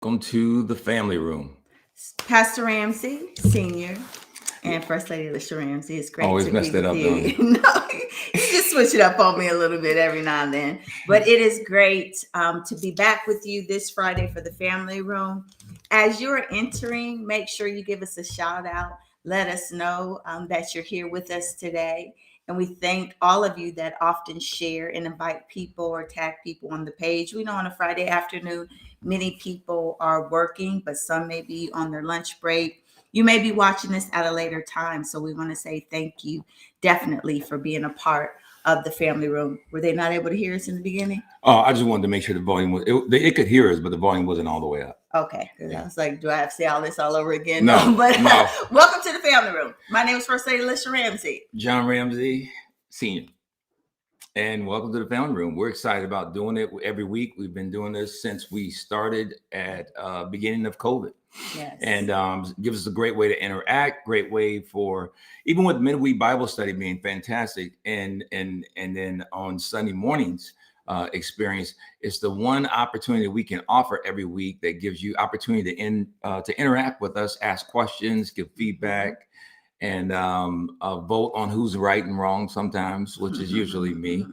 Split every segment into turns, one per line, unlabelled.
Welcome to the family room.
Pastor Ramsey, Senior, and First Lady Alicia Ramsey. It's great
Always
to
mess
be
that
with
up, don't
you.
you?
No, you just switch it up on me a little bit every now and then. But it is great to be back with you this Friday for the family room. As you're entering, make sure you give us a shout out. Let us know that you're here with us today. And we thank all of you that often share and invite people or tag people on the page. We know on a Friday afternoon, many people are working, but some may be on their lunch break. You may be watching this at a later time. So we want to say thank you definitely for being a part of the family room. Were they not able to hear us in the beginning?
Oh, I just wanted to make sure the volume was. It could hear us, but the volume wasn't all the way up.
Okay.
Yeah.
I was like, do I have to say all this all over again?
No,
But
no.
welcome to the family room. My name is First Lady Alicia Ramsey.
John Ramsey, Senior. And welcome to the family room. We're excited about doing it every week. We've been doing this since we started at beginning of COVID.
Yes.
And gives us a great way to interact, great way for even with midweek Bible study being fantastic, and then on Sunday mornings experience. It's the one opportunity we can offer every week that gives you opportunity to interact with us, ask questions, give feedback, and vote on who's right and wrong sometimes, which is usually me,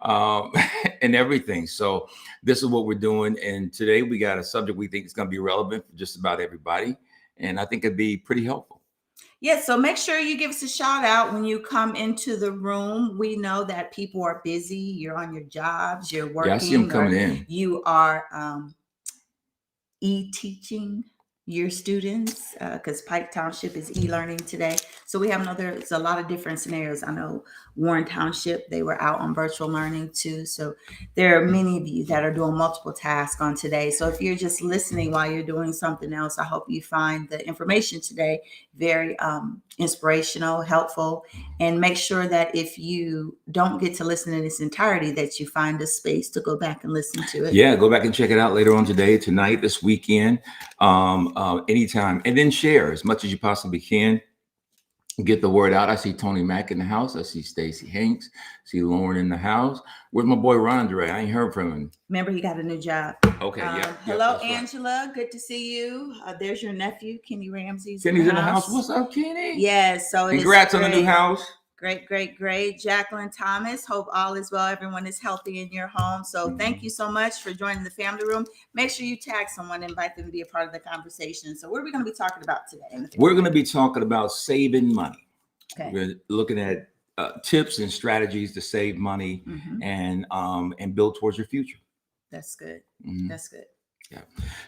and everything. So this is what we're doing. And today we got a subject we think is going to be relevant for just about everybody. And I think it'd be pretty helpful.
Yeah, so make sure you give us a shout out when you come into the room. We know that people are busy. You're on your jobs, you're working.
Yeah, I see them coming in.
You are e-teaching your students because Pike Township is e-learning today. So we have there's a lot of different scenarios. I know Warren Township, they were out on virtual learning too. So there are many of you that are doing multiple tasks on today. So if you're just listening while you're doing something else, I hope you find the information today very inspirational, helpful, and make sure that if you don't get to listen in its entirety, that you find a space to go back and listen to it.
Yeah, go back and check it out later on today, tonight, this weekend, anytime, and then share as much as you possibly can. Get the word out. I see Tony Mack in the house. I see Stacy Hanks. See Lauren in the house. Where's my boy Rondre? I ain't heard from him.
Remember, he got a new job.
Okay. Yeah.
Hello, Angela. Right. Good to see you. There's your nephew, Kenny Ramsey.
Kenny's in the house. What's up, Kenny?
Yes. So
congrats on the new house.
Great. Jacqueline Thomas. Hope all is well. Everyone is healthy in your home. So thank you so much for joining the family room. Make sure you tag someone, invite them to be a part of the conversation. So what are we going to be talking about today?
We're going to be talking about saving money.
Okay.
We're looking at tips and strategies to save money and build towards your future.
That's good. That's good.
Yeah.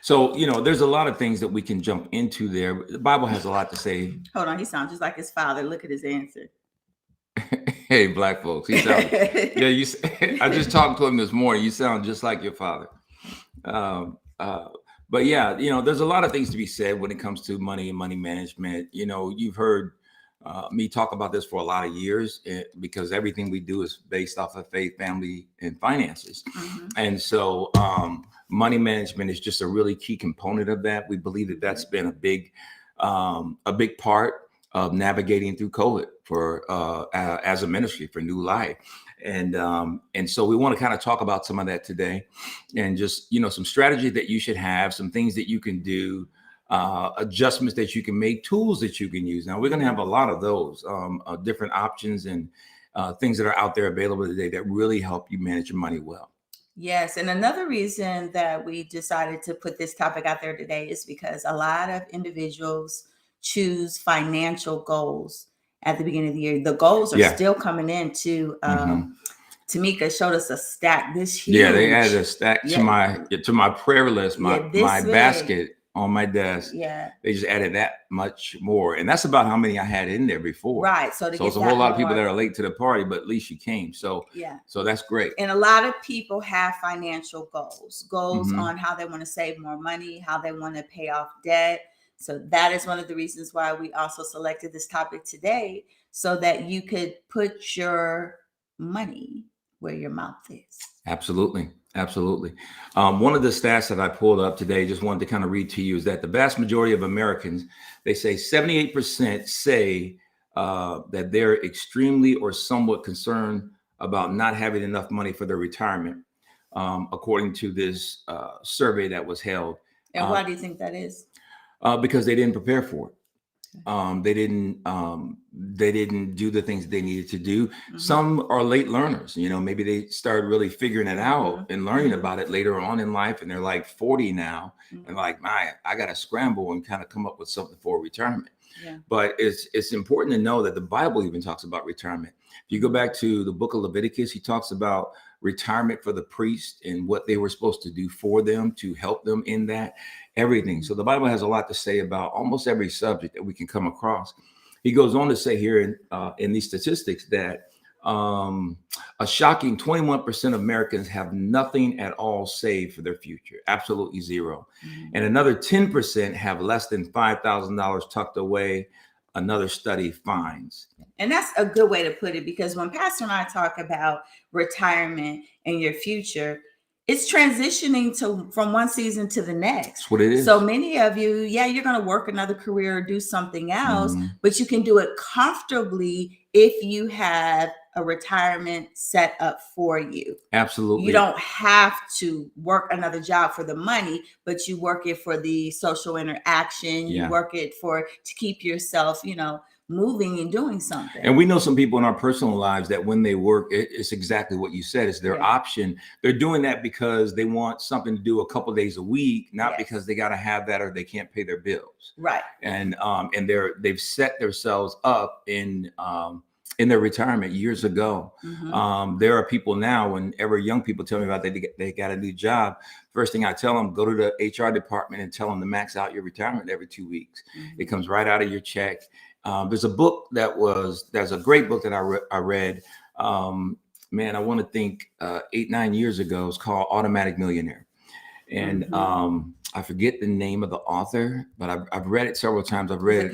So, there's a lot of things that we can jump into there. The Bible has a lot to say.
Hold on. He sounds just like his father. Look at his answer.
Hey, black folks. He sounds, I just talked to him this morning. You sound just like your father. But yeah, there's a lot of things to be said when it comes to money and money management. You've heard me talk about this for a lot of years because everything we do is based off of faith, family, and finances. And so money management is just a really key component of that. We believe that that's been a big part of navigating through COVID for as a ministry for New Life. And so we want to kind of talk about some of that today and just, some strategies that you should have, some things that you can do, adjustments that you can make, tools that you can use. Now we're going to have a lot of those different options and things that are out there available today that really help you manage your money well.
Yes. And another reason that we decided to put this topic out there today is because a lot of individuals choose financial goals at the beginning of the year. The goals are still coming in to Tamika showed us a stack this huge.
Yeah, they added a stack to my prayer list, my basket on my desk.
Yeah.
They just added that much more. And that's about how many I had in there before.
Right. So
it's a whole lot of people that are late to the party, but at least you came. So
yeah.
So that's great.
And a lot of people have financial goals on how they want to save more money, how they want to pay off debt. So that is one of the reasons why we also selected this topic today, so that you could put your money where your mouth is.
Absolutely. One of the stats that I pulled up today, just wanted to kind of read to you, is that the vast majority of Americans, they say 78% say that they're extremely or somewhat concerned about not having enough money for their retirement, according to this survey that was held
And why do you think that is?
Because they didn't prepare for it. They didn't do the things they needed to do. Some are late learners, maybe they started really figuring it out and learning about it later on in life, and they're like 40 now, and like, I got to scramble and kind of come up with something for retirement.
Yeah.
But it's important to know that the Bible even talks about retirement. If you go back to the book of Leviticus, he talks about retirement for the priest and what they were supposed to do for them to help them in that, everything. So the Bible has a lot to say about almost every subject that we can come across. He goes on to say here in these statistics that a shocking 21% of Americans have nothing at all saved for their future, absolutely zero. And another 10% have less than $5,000 tucked away, another study finds.
And that's a good way to put it, because when Pastor and I talk about retirement and your future, it's transitioning from one season to the next.
That's what it is.
So many of you, you're going to work another career or do something else, but you can do it comfortably if you have a retirement set up for you.
Absolutely.
You don't have to work another job for the money, but you work it for the social interaction. You work it to keep yourself, moving and doing something.
And we know some people in our personal lives that when they work, it's exactly what you said. It's their option. They're doing that because they want something to do a couple of days a week, not because they got to have that or they can't pay their bills.
Right.
And they've set themselves up in their retirement years ago. There are people now, whenever young people tell me about they got a new job, first thing I tell them, go to the HR department and tell them to max out your retirement every 2 weeks. It comes right out of your check. There's a book there's a great book that I read. I want to think 8-9 years ago. It's called Automatic Millionaire. And I forget the name of the author, but I've read it several times. I've read it.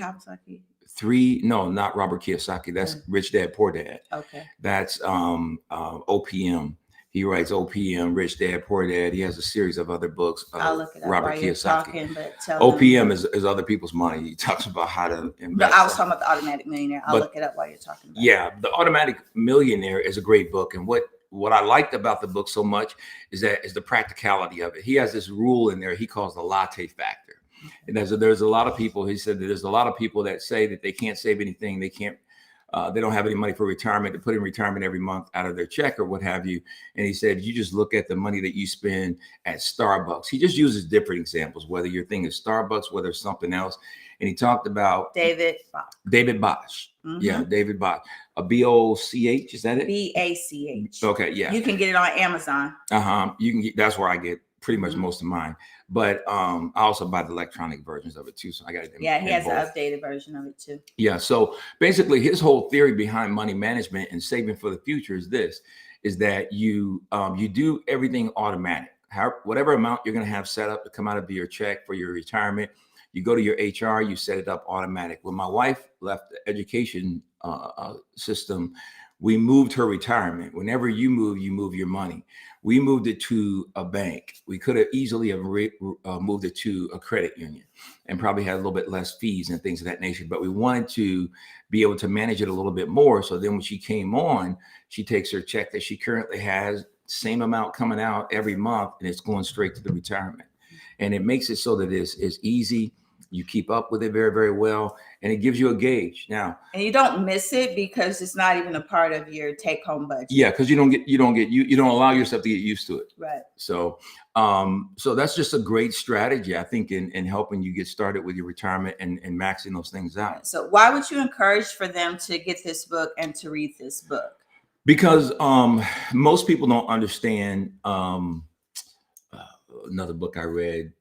Not Robert Kiyosaki. That's Rich Dad, Poor Dad. Okay. That's OPM. He writes OPM, Rich Dad, Poor Dad. He has a series of other books.
I'll look it up
Robert
while you're
Kiyosaki.
Talking, but
OPM is other people's money. He talks about how to invest.
But I was talking about the Automatic Millionaire. I'll look it up while you're talking about
it. The Automatic Millionaire is a great book. And what I liked about the book so much is the practicality of it. He has this rule in there he calls the Latte Factor. And there's a lot of people, he said that there's a lot of people that say that they can't save anything. They don't have any money for retirement, to put in retirement every month out of their check or what have you. And he said, you just look at the money that you spend at Starbucks. He just uses different examples, whether your thing is Starbucks, whether it's something else. And he talked about David Bosch. Yeah, David Bosch. B-O-C-H, is that it?
B-A-C-H.
Okay, yeah.
You can get it on Amazon.
You can that's where I get pretty much most of mine. But I also buy the electronic versions of it too. So I got it.
He has an updated version of it too.
Yeah. So basically his whole theory behind money management and saving for the future is that you do everything automatic. Whatever amount you're going to have set up to come out of your check for your retirement, you go to your HR, you set it up automatic. When my wife left the education system, we moved her retirement. Whenever you move your money. We moved it to a bank. We could have easily moved it to a credit union and probably had a little bit less fees and things of that nature. But we wanted to be able to manage it a little bit more. So then when she came on, she takes her check that she currently has, same amount coming out every month, and it's going straight to the retirement. And it makes it so that it's easy. You keep up with it very, very well, and it gives you a gauge. Now,
and you don't miss it because it's not even a part of your take-home budget.
Yeah, because you don't allow yourself to get used to it.
Right.
So, so that's just a great strategy, I think, in helping you get started with your retirement and maxing those things out.
So, why would you encourage for them to get this book and to read this book?
Because most people don't understand. Another book I read,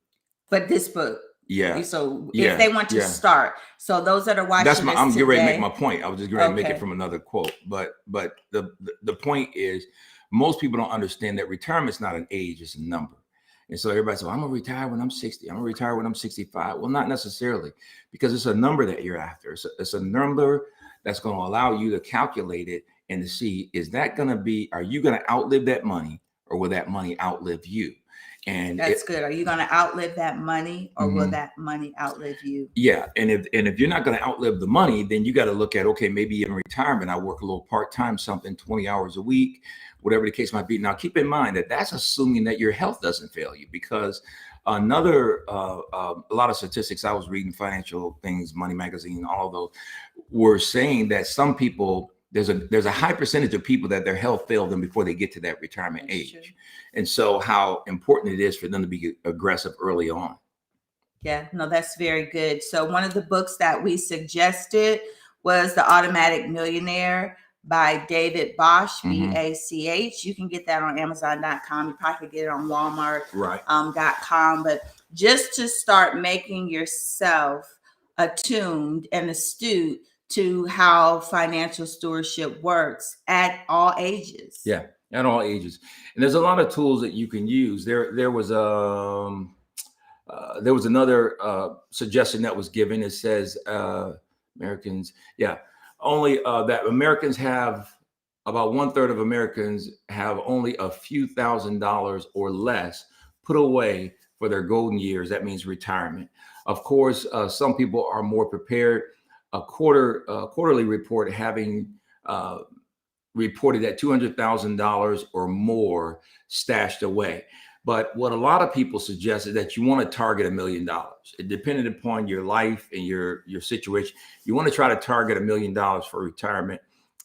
but this book.
Yeah.
So if they want to start, so those that are watching,
I'm getting ready to make my point. I was just going to make it from another quote, but the point is, most people don't understand that retirement's not an age; it's a number. And so everybody says, well, "I'm gonna retire when I'm 60. I'm gonna retire when I'm 65." Well, not necessarily, because it's a number that you're after. It's a number that's going to allow you to calculate it and to see, are you going to outlive that money, or will that money outlive you? And
that's good. Are you going to outlive that money, or will that money outlive you?
Yeah. And if you're not going to outlive the money, then you got to look at, okay, maybe in retirement, I work a little part-time, something 20 hours a week, whatever the case might be. Now, keep in mind that that's assuming that your health doesn't fail you, because Another, a lot of statistics I was reading, financial things, Money Magazine, all of those were saying that some people, there's a high percentage of people that their health failed them before they get to that retirement
That's
age.
true.
And so how important it is for them to be aggressive early on.
Yeah, no, that's very good. So one of the books that we suggested was The Automatic Millionaire by David Bosch,
Mhm.
Bach. You can get that on Amazon.com. You probably could get it on Walmart.
Right.
.com. But just to start making yourself attuned and astute to how financial stewardship works at all ages.
Yeah, at all ages. And there's a lot of tools that you can use. There was another suggestion that was given. It says Americans, yeah, only that Americans have about 1/3 of Americans have only a few $1,000s or less put away for their golden years. That means retirement. Of course, some people are more prepared. A quarterly report having reported at $200,000 or more stashed away. But what a lot of people suggest is that you want to target $1 million. It depending upon your life and your situation, you want to try to target $1 million for retirement,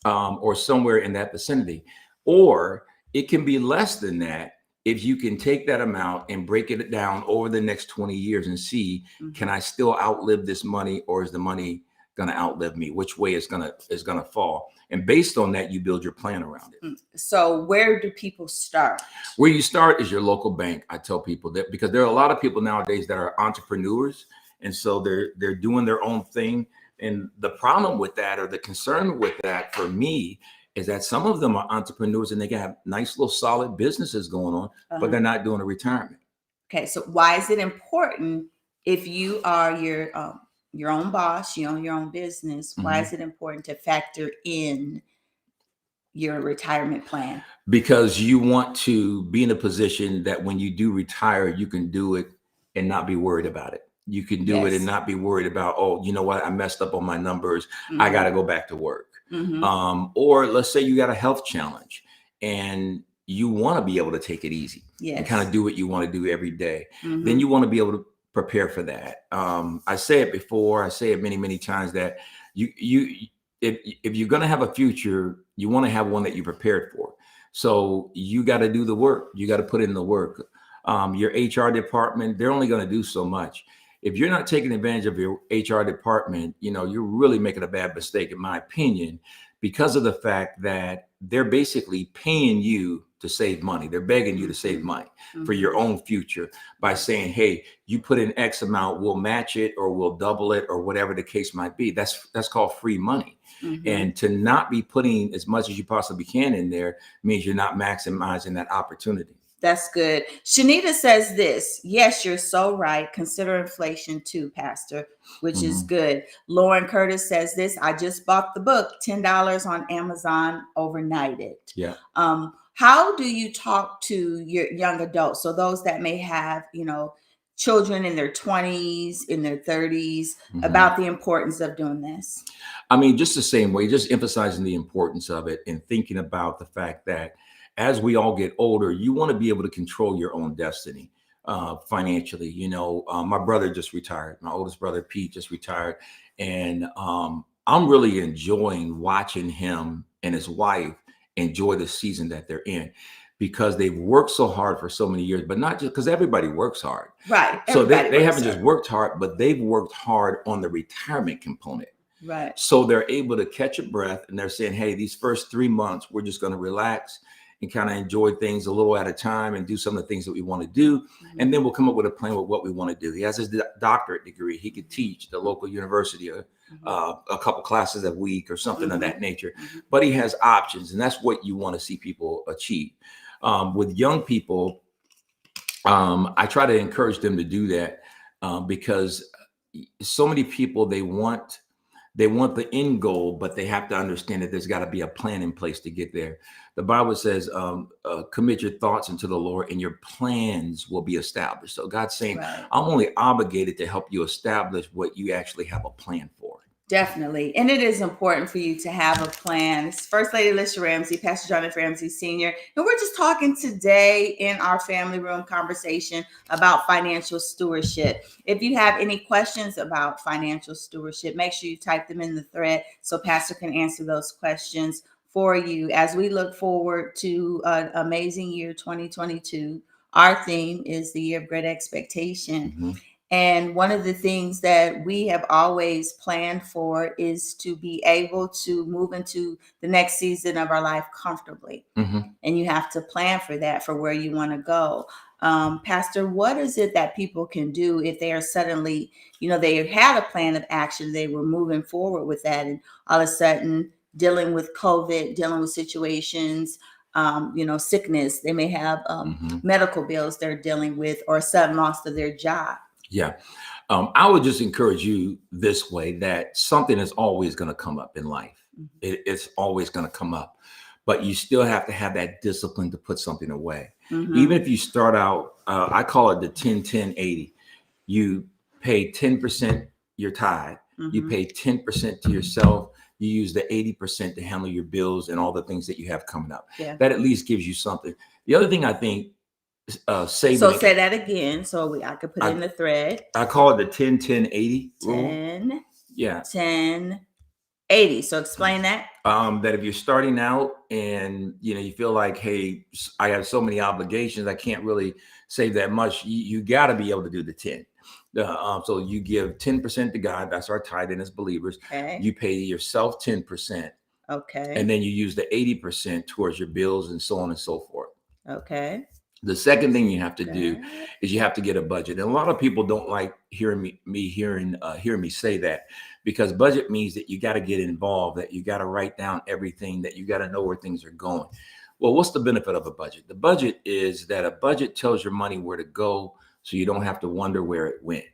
or somewhere in that vicinity. Or it can be less than that if you can take that amount and break it down over the next 20 years and see, can I still outlive this money, or is the money going to outlive me? Which way is going to fall? And based on that, you build your plan around it.
So where do people start?
Where you start is your local bank. I tell people that, because there are a lot of people nowadays that are entrepreneurs, and so they're doing their own thing. And the problem with that, or the concern with that for me, is that some of them are entrepreneurs and they can have nice little solid businesses going on, but they're not doing a retirement.
Okay, so why is it important, if you are your own boss, you own your own business, why is it important to factor in your retirement plan?
Because you want to be in a position that when you do retire, you can do it and not be worried about it. You can do it and not be worried about, oh, you know what, I messed up on my numbers. I got to go back to work. Or let's say you got a health challenge and you want to be able to take it easy and kind of do what you want to do every day. Then you want to be able to prepare for that. I say it before, I say it many, many times, that if you're going to have a future, you want to have one that you're prepared for. So you got to do the work. You got to put in the work. Your HR department, they're only going to do so much. If you're not taking advantage of your HR department, you're really making a bad mistake, in my opinion, because of the fact that they're basically paying you to save money. They're begging you to save money for your own future by saying, hey, you put in X amount, we'll match it, or we'll double it, or whatever the case might be. That's called free money. And to not be putting as much as you possibly can in there means you're not maximizing that opportunity.
That's good. Shanita says this. Yes, you're so right. Consider inflation too, Pastor, which is good. Lauren Curtis says this. I just bought the book, $10 on Amazon, overnighted.
Yeah.
How do you talk to your young adults? So those that may have, children in their 20s, in their 30s, about the importance of doing this?
I mean, just the same way, just emphasizing the importance of it and thinking about the fact that as we all get older, you want to be able to control your own destiny financially. My brother just retired. My oldest brother, Pete, just retired. And I'm really enjoying watching him and his wife enjoy the season that they're in, because they've worked so hard for so many years, but not just because everybody works hard.
Right.
So they haven't just worked hard, but they've worked hard on the retirement component.
Right.
So they're able to catch a breath, and they're saying, hey, these first 3 months, we're just going to relax and kind of enjoy things a little at a time and do some of the things that we want to do. And then we'll come up with a plan with what we want to do. He has his doctorate degree. He could teach the local university a couple classes a week or something of that nature. But he has options, and that's what you want to see people achieve. With young people, I try to encourage them to do that because so many people, they want the end goal, but they have to understand that there's got to be a plan in place to get there. The Bible says, commit your thoughts into the Lord and your plans will be established. So God's saying, I'm only obligated to help you establish what you actually have a plan for.
Definitely. And it is important for you to have a plan. It's First Lady Alicia Ramsey, Pastor John F. Ramsey Sr. And we're just talking today in our family room conversation about financial stewardship. If you have any questions about financial stewardship, make sure you type them in the thread so Pastor can answer those questions for you. As we look forward to an amazing year 2022, our theme is the year of great expectation.
Mm-hmm.
And one of the things that we have always planned for is to be able to move into the next season of our life comfortably.
Mm-hmm.
And you have to plan for that, for where you want to go. Pastor, what is it that people can do if they are suddenly, they had a plan of action, they were moving forward with that, and all of a sudden dealing with COVID, dealing with situations, sickness, they may have medical bills they're dealing with, or sudden loss of their job.
Yeah. I would just encourage you this way, that something is always going to come up in life. It's always going to come up, but you still have to have that discipline to put something away. Even if you start out, I call it the 10-10-80. You pay 10% your tithe, you pay 10% to yourself, you use the 80% to handle your bills and all the things that you have coming up.
Yeah.
That at least gives you something. The other thing I think, saving.
So say that again, so I could put it in the thread.
I call it the 10-10-80 rule.
10,
yeah,
10, 80. So explain that.
That if you're starting out and you feel like, hey, I have so many obligations, I can't really save that much. You got to be able to do the 10. So you give 10% to God. That's our tithing as believers.
Okay.
You pay yourself 10%.
Okay.
And then you use the 80% towards your bills and so on and so forth.
Okay.
The second thing you have to do is you have to get a budget. And a lot of people don't like hearing me say that, because budget means that you got to get involved, that you got to write down everything, that you got to know where things are going. Well, what's the benefit of a budget? The budget is that a budget tells your money where to go, so you don't have to wonder where it went.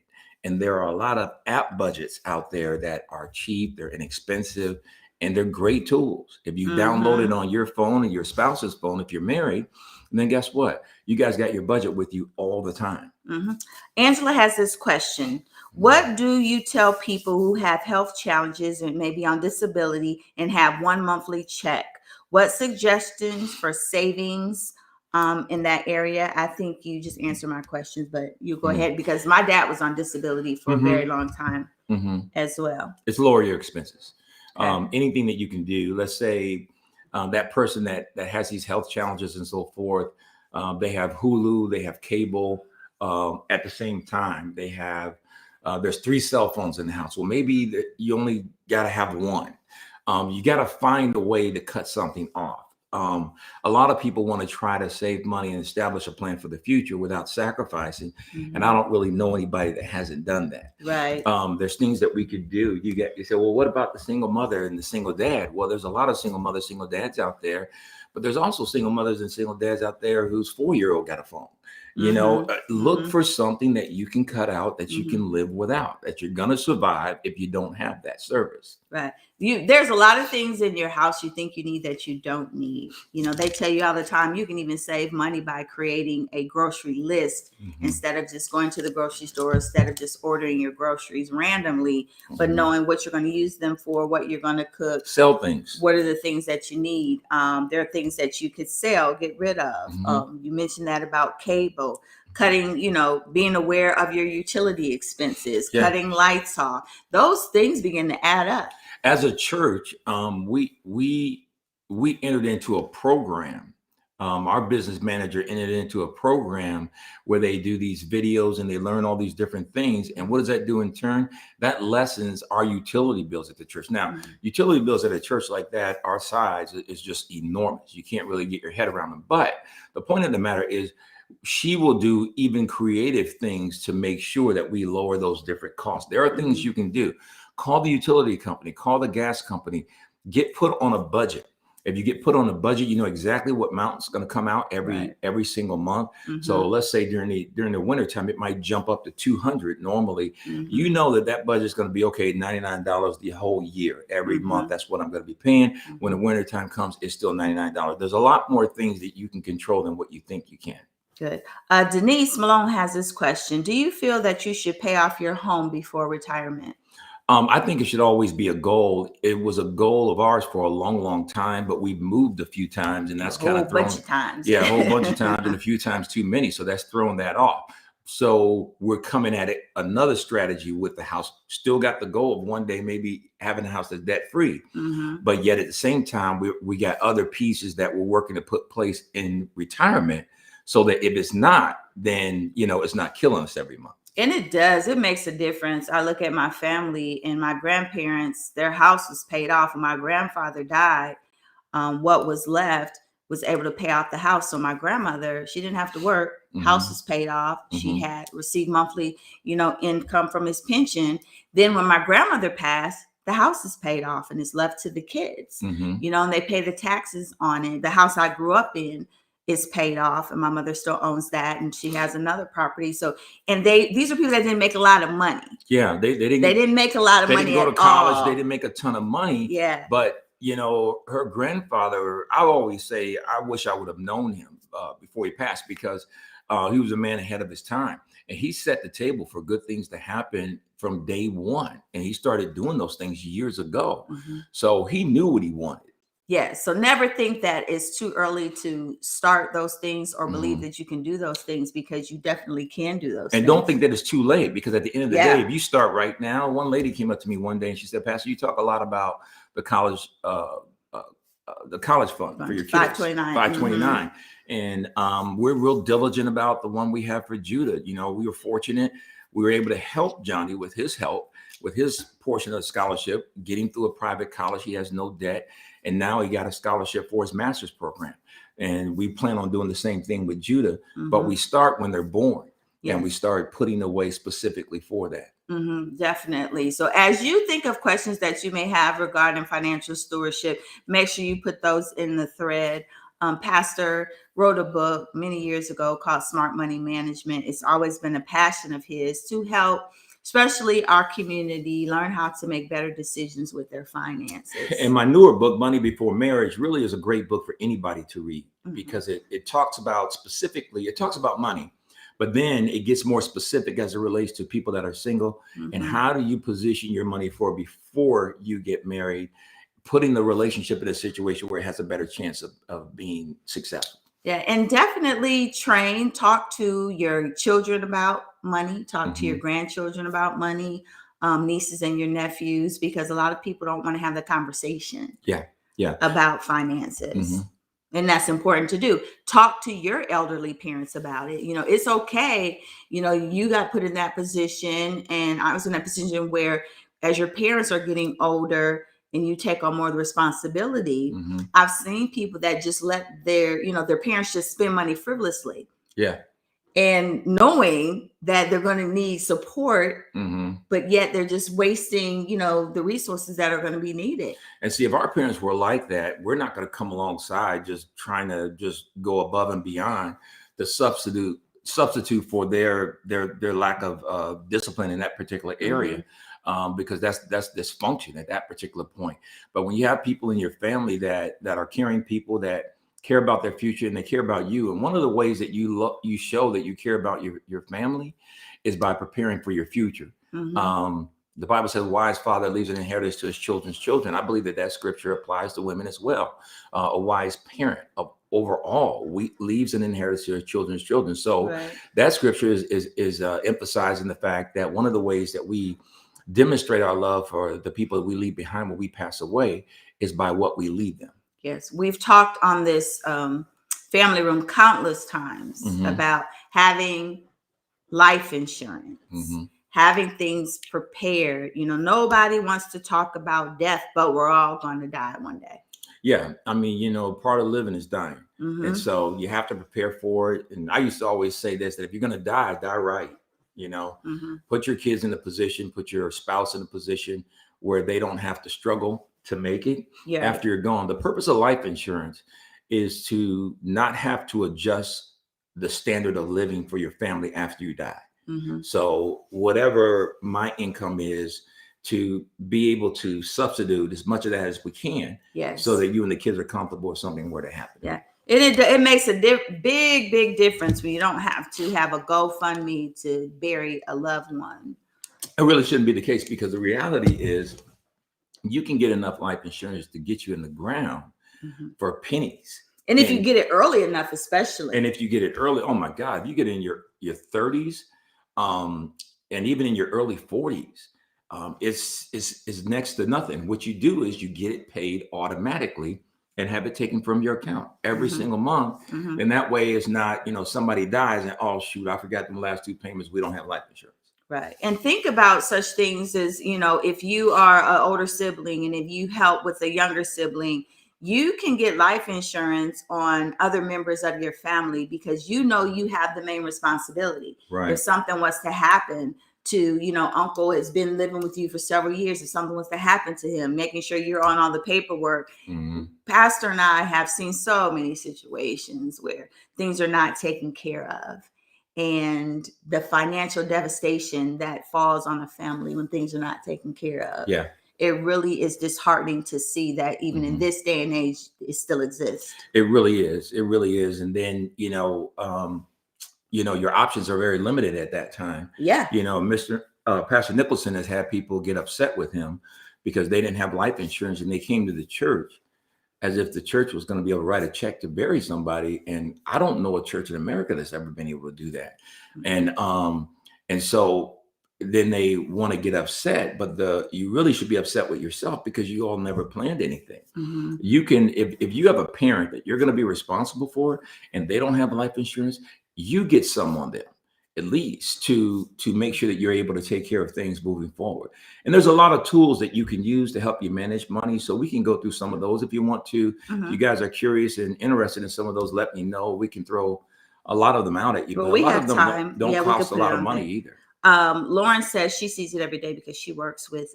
And there are a lot of app budgets out there that are cheap, they're inexpensive, and they're great tools. If you download it on your phone and your spouse's phone, if you're married, and then guess what? You guys got your budget with you all the time.
Angela has this question. What do you tell people who have health challenges and maybe on disability and have one monthly check? What suggestions for savings in that area? I think you just answered my questions, but you go ahead, because my dad was on disability for a very long time as well.
It's lower your expenses. Anything that you can do. Let's say that person that has these health challenges and so forth, they have Hulu, they have cable. At the same time, they have, there's 3 cell phones in the house. Well, maybe you only got to have one. You got to find a way to cut something off. A lot of people want to try to save money and establish a plan for the future without sacrificing. And I don't really know anybody that hasn't done that.
Right.
There's things that we could do. You say, well, what about the single mother and the single dad? Well, there's a lot of single mothers, single dads out there, but there's also single mothers and single dads out there whose 4-year-old got a phone. Look for something that you can cut out, that you can live without, that you're going to survive if you don't have that service.
Right. There's a lot of things in your house you think you need that you don't need. They tell you all the time, you can even save money by creating a grocery list instead of just going to the grocery store, instead of just ordering your groceries randomly, but knowing what you're going to use them for, what you're going to cook.
Sell things.
What are the things that you need? There are things that you could sell, get rid of. You mentioned that about cable. Cutting, being aware of your utility expenses, cutting lights off. Those things begin to add up.
As a church, we entered into a program. Our business manager entered into a program where they do these videos and they learn all these different things. And what does that do in turn? That lessens our utility bills at the church. Now, utility bills at a church like that, our size, is just enormous. You can't really get your head around them. But the point of the matter is, she will do even creative things to make sure that we lower those different costs. There are things you can do. Call the utility company, call the gas company, get put on a budget. If you get put on a budget, you know exactly what amount's going to come out every single month. So let's say during the winter time, it might jump up to $200 normally. You know that budget is going to be okay, $99 the whole year. Every month, that's what I'm going to be paying. When the winter time comes, it's still $99. There's a lot more things that you can control than what you think you can.
Good. Denise Malone has this question. Do you feel that you should pay off your home before retirement?
I think it should always be a goal. It was a goal of ours for a long, long time, but we've moved a few times, and
A
that's kind
whole
of
bunch
thrown,
of times.
yeah, a whole bunch of times, and a few times too many. So that's thrown that off. So we're coming at it another strategy with the house. Still got the goal of one day maybe having a house that's debt free,
Hmm.
but yet at the same time, we got other pieces that we're working to put place in retirement, so that if it's not, then it's not killing us every month.
And it does. It makes a difference. I look at my family and my grandparents, their house was paid off. When my grandfather died, what was left was able to pay out the house. So my grandmother, she didn't have to work. House
Hmm.
was paid off. She
Hmm.
had received monthly, income from his pension. Then when my grandmother passed, the house is paid off and it's left to the kids,
Hmm.
and they pay the taxes on it. The house I grew up in is paid off and my mother still owns that and she has another property. So, and these are people that didn't make a lot of money.
Yeah, they
They didn't make a lot of
they didn't
money
go to
at
college. They
all.
didn't make a ton of money.
Yeah.
But her grandfather, I always say, I wish I would have known him before he passed, because he was a man ahead of his time, and he set the table for good things to happen from day one. And he started doing those things years ago,
Mhm.
so he knew what he wanted.
Yes. So never think that it's too early to start those things or believe
Mhm.
that you can do those things, because you definitely can do those
And
things.
don't think that it's too late, because at the end of the day,
Yeah.
if you start right now, one lady came up to me one day and she said, "Pastor, you talk a lot about the college, uh, the college fund for your kids,
529.
529, and we're real diligent about the one we have for Judah. We were fortunate; we were able to help Johnny with his help, with his portion of the scholarship, getting through a private college. He has no debt, and now he got a scholarship for his master's program. And we plan on doing the same thing with Judah, but we start when they're born. And we
Yes.
start putting away specifically for that.
Definitely. So as you think of questions that you may have regarding financial stewardship, make sure you put those in the thread. Pastor wrote a book many years ago called Smart Money Management. It's always been a passion of his to help, especially our community, learn how to make better decisions with their finances.
And my newer book, Money Before Marriage, really is a great book for anybody to read,
Mhm.
because it talks about specifically, it talks about money, but then it gets more specific as it relates to people that are single. And
Mhm.
how do you position your money for before you get married, putting the relationship in a situation where it has a better chance of being successful.
Yeah, and definitely talk to your children about money, talk to your
Hmm.
grandchildren about money, nieces and your nephews, because a lot of people don't want to have the conversation
Yeah. Yeah.
about
Hmm.
finances. And that's important to do. Talk to your elderly parents about it. It's okay. You got put in that position. And I was in that position where, as your parents are getting older and you take on more of the responsibility,
Hmm.
I've seen people that just let their parents just spend money frivolously,
Yeah.
and knowing that they're going to need support,
Hmm.
but yet they're just wasting, the resources that are going to be needed.
And see, if our parents were like that, we're not going to come alongside just trying to just go above and beyond the substitute for their lack of discipline in that particular area, because that's dysfunction at that particular point. But when you have people in your family that are caring people, that care about their future and they care about you, and one of the ways that you show that you care about your family is by preparing for your future.
Mhm.
The Bible says, "Wise father leaves an inheritance to his children's children." I believe that scripture applies to women as well. A wise parent overall leaves an inheritance to his children's children. So
Right.
that scripture is emphasizing the fact that one of the ways that we demonstrate our love for the people that we leave behind when we pass away is by what we leave them.
Yes, we've talked on this family room countless times
Hmm.
about having life insurance,
Hmm.
having things prepared. Nobody wants to talk about death, but we're all going to die one day.
Yeah, I mean, part of living is dying, and
Hmm.
so you have to prepare for it. And I used to always say this: that if you're going to die, die right. You know,
Hmm.
put your kids in a position, put your spouse in a position where they don't have to struggle to make it
Yeah.
after you're gone. The purpose of life insurance is to not have to adjust the standard of living for your family after you die.
Hmm.
So whatever my income is, to be able to substitute as much of that as we can,
Yes.
so that you and the kids are comfortable if something were to happen.
Yeah. It makes a big difference when you don't have to have a GoFundMe to bury a loved one.
It really shouldn't be the case, because the reality is you can get enough life insurance to get you in the ground
Mhm.
for pennies.
And if you get it early enough, especially.
And if you get it early, oh my God, if you get in your 30s, and even in your early 40s, it's next to nothing. What you do is you get it paid automatically and have it taken from your account every
Mhm.
single month.
Mhm.
And that way it's not, somebody dies and, oh shoot, I forgot the last 2 payments. We don't have life insurance.
Right. And think about such things as, if you are an older sibling and if you help with a younger sibling, you can get life insurance on other members of your family because you have the main responsibility.
Right.
If something was to happen to, uncle has been living with you for several years, if something was to happen to him, making sure you're on all the paperwork.
Mm-hmm.
Pastor and I have seen so many situations where things are not taken care of. And the financial devastation that falls on a family when things are not taken care of.
Yeah.
It really is disheartening to see that even in
Mhm.
this day and age, it still exists.
It really is. It really is. And then, your options are very limited at that time.
Yeah.
Mr. Pastor Nicholson has had people get upset with him because they didn't have life insurance and they came to the church as if the church was going to be able to write a check to bury somebody. And I don't know a church in America that's ever been able to do that.
Mhm.
And so then they want to get upset, but you really should be upset with yourself because you all never planned anything.
Mhm.
You can, if you have a parent that you're going to be responsible for and they don't have life insurance, you get some on them at least to make sure that you're able to take care of things moving forward. And there's a lot of tools that you can use to help you manage money. So we can go through some of those if you want to.
Mhm.
If you guys are curious and interested in some of those, let me know. We can throw a lot of them out at you,
But
but
we
a lot
have
of them
time.
don't
Yeah, we could
cost a
put it
lot of
on
money
there.
either.
Lauren says she sees it every day because she works with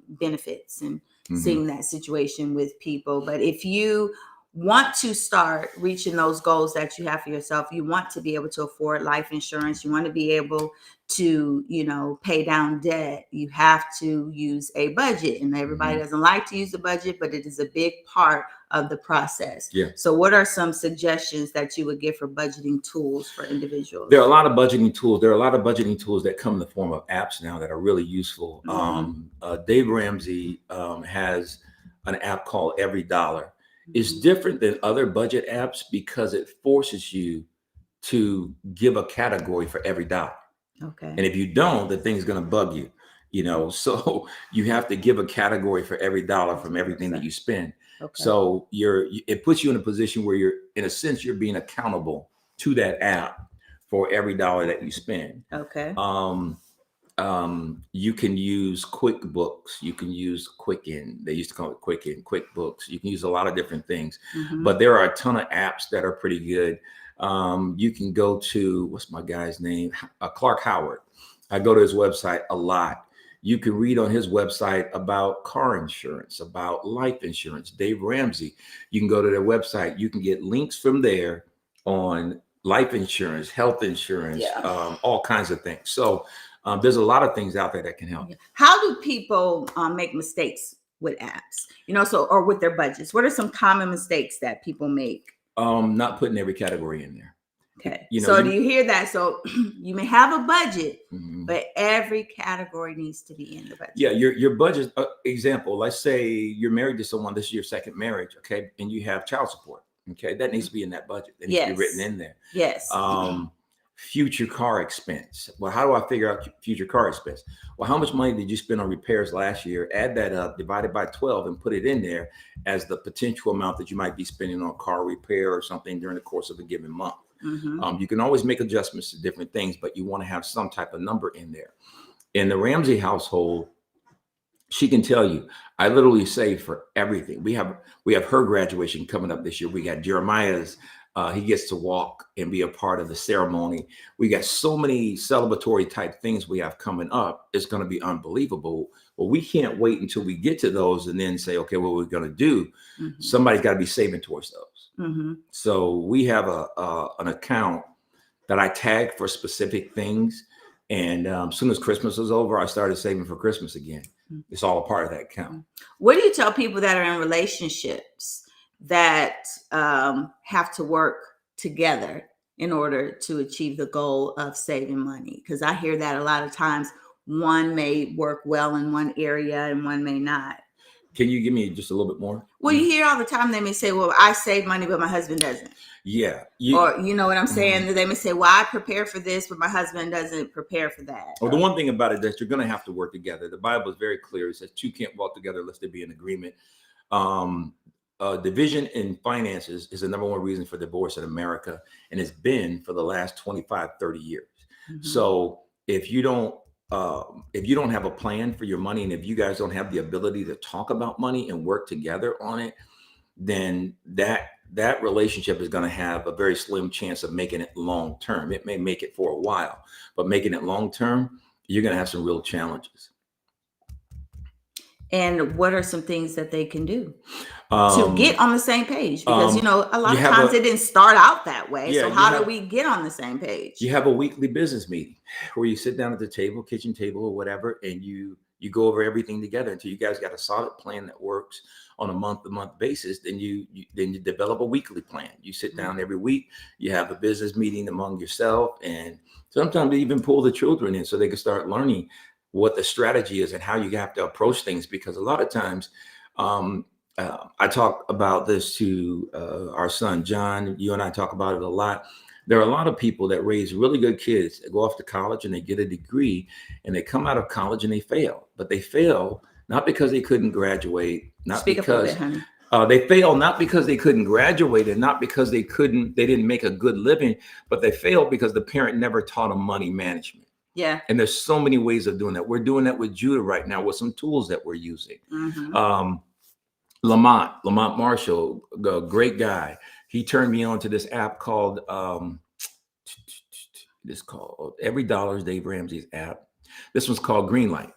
benefits and
Mhm.
seeing that situation with people. But if you want to start reaching those goals that you have for yourself, you want to be able to afford life insurance, you want to be able to, pay down debt, you have to use a budget. And everybody
Mhm.
doesn't like to use a budget, but it is a big part of the process.
Yeah.
So what are some suggestions that you would give for budgeting tools for individuals?
There are a lot of budgeting tools. There are a lot of budgeting tools that come in the form of apps now that are really useful. Dave Ramsey has an app called Every Dollar. It's different than other budget apps because it forces you to give a category for every dollar.
Okay.
And if you don't, the thing's going to bug you. So you have to give a category for every dollar from everything that you spend.
Okay.
So it puts you in a position where in a sense, you're being accountable to that app for every dollar that you spend.
Okay.
You can use QuickBooks. You can use Quicken. They used to call it Quicken, QuickBooks. You can use a lot of different things, but there are a ton of apps that are pretty good. You can go to, what's my guy's name? Clark Howard. I go to his website a lot. You can read on his website about car insurance, about life insurance. Dave Ramsey. You can go to their website. You can get links from there on life insurance, health insurance, all kinds of things. So there's a lot of things out there that can help.
How do people make mistakes with apps? Or with their budgets? What are some common mistakes that people make?
Not putting every category in there.
Okay. Do you hear that? So you may have a budget,
Mhm.
but every category needs to be in the budget.
Yeah, your budget. Example, let's say you're married to someone. This is your second marriage, okay, and you have child support. Okay, that needs to be in that budget. That needs to be written in there.
Yes.
Future car expense. Well, how do I figure out future car expense? Well, how much money did you spend on repairs last year? Add that up, divide it by 12, and put it in there as the potential amount that you might be spending on car repair or something during the course of a given month. You can always make adjustments to different things, but you want to have some type of number in there. In the Ramsey household, she can tell you, I literally save for everything. We have her graduation coming up this year. We got Jeremiah's. He gets to walk and be a part of the ceremony. We got so many celebratory type things we have coming up. It's going to be unbelievable. Well, we can't wait until we get to those and then say, okay, what we're going to do. Somebody's got to be saving towards those. So we have an account that I tag for specific things. And as soon as Christmas was over, I started saving for Christmas again. It's all a part of that account.
What do you tell people that are in relationships that have to work together in order to achieve the goal of saving money? Because I hear that a lot of times one may work well in one area and one may not.
Can you give me just a little bit more?
Well, you hear all the time they may say, well, I save money, but my husband doesn't.
Yeah.
Or you know what I'm saying? They may say, well, I prepare for this, but my husband doesn't prepare for that.
Well, the one thing about it is that you're going to have to work together. The Bible is very clear. It says two can't walk together unless they be in agreement. Division in finances is the number one reason for divorce in America, and it's been for the last 25, 30 years. So if you don't have a plan for your money, and if you guys don't have the ability to talk about money and work together on it, then that relationship is going to have a very slim chance of making it long term. It may make it for a while, but making it long term, you're going to have some real challenges.
And what are some things that they can do to get on the same page? Because, a lot of times it didn't start out that way.
Yeah,
so how do we get on the same page?
You have a weekly business meeting where you sit down at the table, kitchen table or whatever, and you go over everything together until you guys got a solid plan that works on a month-to-month basis. Then you develop a weekly plan. You sit down every week, you have a business meeting among yourself, and sometimes they even pull the children in so they can start learning what the strategy is and how you have to approach things. Because a lot of times, I talk about this to our son, John. You and I talk about it a lot. There are a lot of people that raise really good kids that go off to college and they get a degree and they come out of college and they fail. But they fail not because they couldn't graduate, they fail not because they couldn't graduate and not because they didn't make a good living, but they failed because the parent never taught them money management.
Yeah.
And there's so many ways of doing that. We're doing that with Judah right now with some tools that we're using. Lamont Marshall, a great guy. He turned me on to this app called Every Dollar is Dave Ramsey's app. This one's called Greenlight.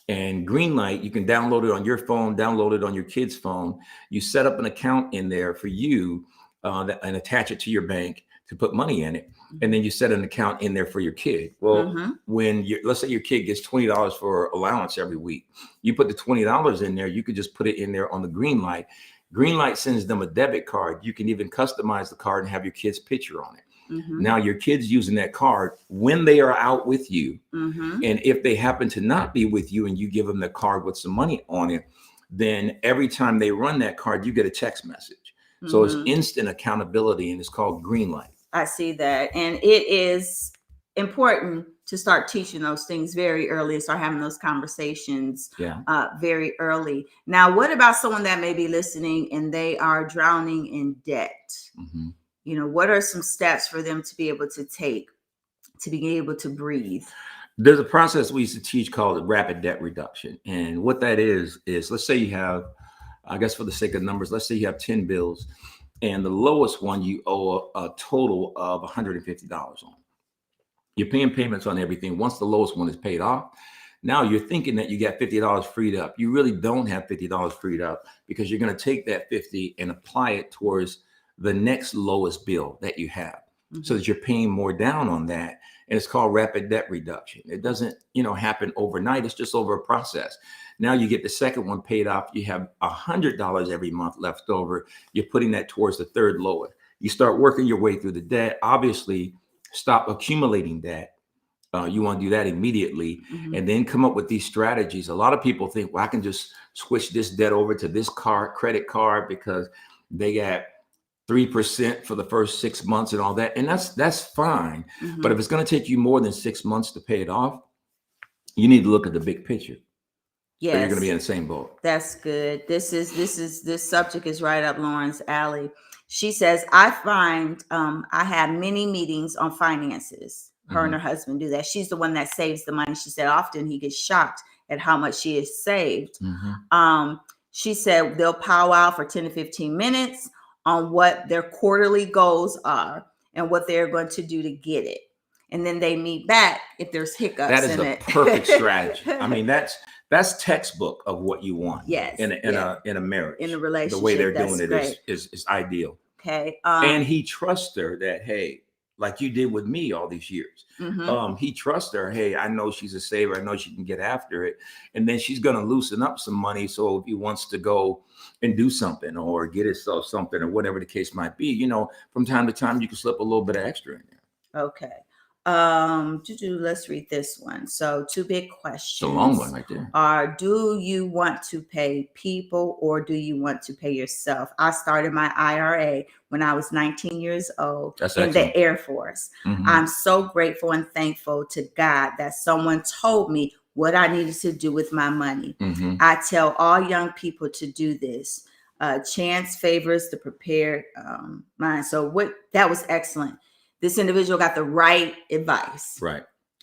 And Greenlight, you can download it on your phone, download it on your kid's phone. You set up an account in there for you and attach it to your bank to put money in it. And then you set an account in there for your kid. Well, let's say your kid gets $20 for allowance every week, you put the $20 in there, you could just put it in there on the Greenlight. Greenlight sends them a debit card. You can even customize the card and have your kid's picture on it. Now your kid's using that card when they are out with you. And if they happen to not be with you and you give them the card with some money on it, then every time they run that card, you get a text message. So it's instant accountability, and it's called Greenlight.
I see that. And it is important to start teaching those things very early and start having those conversations very early. Now, what about someone that may be listening and they are drowning in debt? What are some steps for them to be able to take to be able to breathe?
There's a process we used to teach called rapid debt reduction. And what that is let's say you have, I guess for the sake of numbers, let's say you have 10 bills and the lowest one you owe a total of $150 on. You're paying payments on everything. Once the lowest one is paid off, now you're thinking that you got $50 freed up. You really don't have $50 freed up because you're going to take that 50 and apply it towards the next lowest bill that you have, so that you're paying more down on that. And it's called rapid debt reduction. It doesn't, happen overnight. It's just over a process. Now you get the second one paid off. You have $100 every month left over. You're putting that towards the third lowest. You start working your way through the debt. Obviously, stop accumulating debt. You want to do that immediately, and then come up with these strategies. A lot of people think, well, I can just switch this debt over to this credit card because they got 3% for the first 6 months and all that. And that's fine. But if it's going to take you more than 6 months to pay it off, you need to look at the big picture.
Yes.
Or you're going to be in the same boat. That's
good. This subject is right up Lauren's alley. She says, I find I have many meetings on finances. Her and her husband do that. She's the one that saves the money. She said often he gets shocked at how much she has saved. She said they'll powwow for 10 to 15 minutes on what their quarterly goals are and what they're going to do to get it. And then they meet back if there's hiccups.
That is a perfect strategy. I mean, that's textbook of what you want.
Yes.
In a marriage.
In a relationship.
The way they're doing it is ideal.
Okay.
And he trusts her that, hey, like you did with me all these years. He trusts her. Hey, I know she's a saver. I know she can get after it. And then she's going to loosen up some money. So if he wants to go and do something or get himself something or whatever the case might be, from time to time, you can slip a little bit of extra in there.
Okay. Let's read this one. So, two big questions.
It's a long one right there.
Are, do you want to pay people or do you want to pay yourself? I started my IRA when I was 19 years old in the Air Force. I'm so grateful and thankful to God that someone told me what I needed to do with my money. I tell all young people to do this. Chance favors the prepared mind. So that was excellent. This individual got the right advice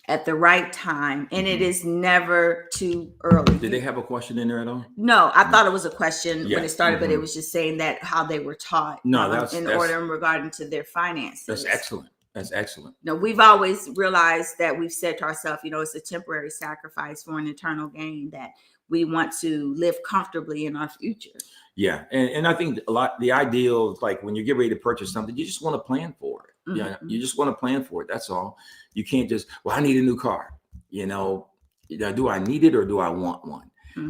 at the right time, and it is never too early.
Did they have a question in there at all?
No, I thought it was a question when it started, but it was just saying that how they were taught order in regarding to their finances.
That's excellent. That's excellent.
No, we've always realized that we've said to ourselves, it's a temporary sacrifice for an eternal gain, that we want to live comfortably in our future.
Yeah. And I think the ideal is like when you get ready to purchase something, you just want to plan for it. Yeah, you just want to plan for it. That's all. You can't just, I need a new car. Do I need it or do I want one?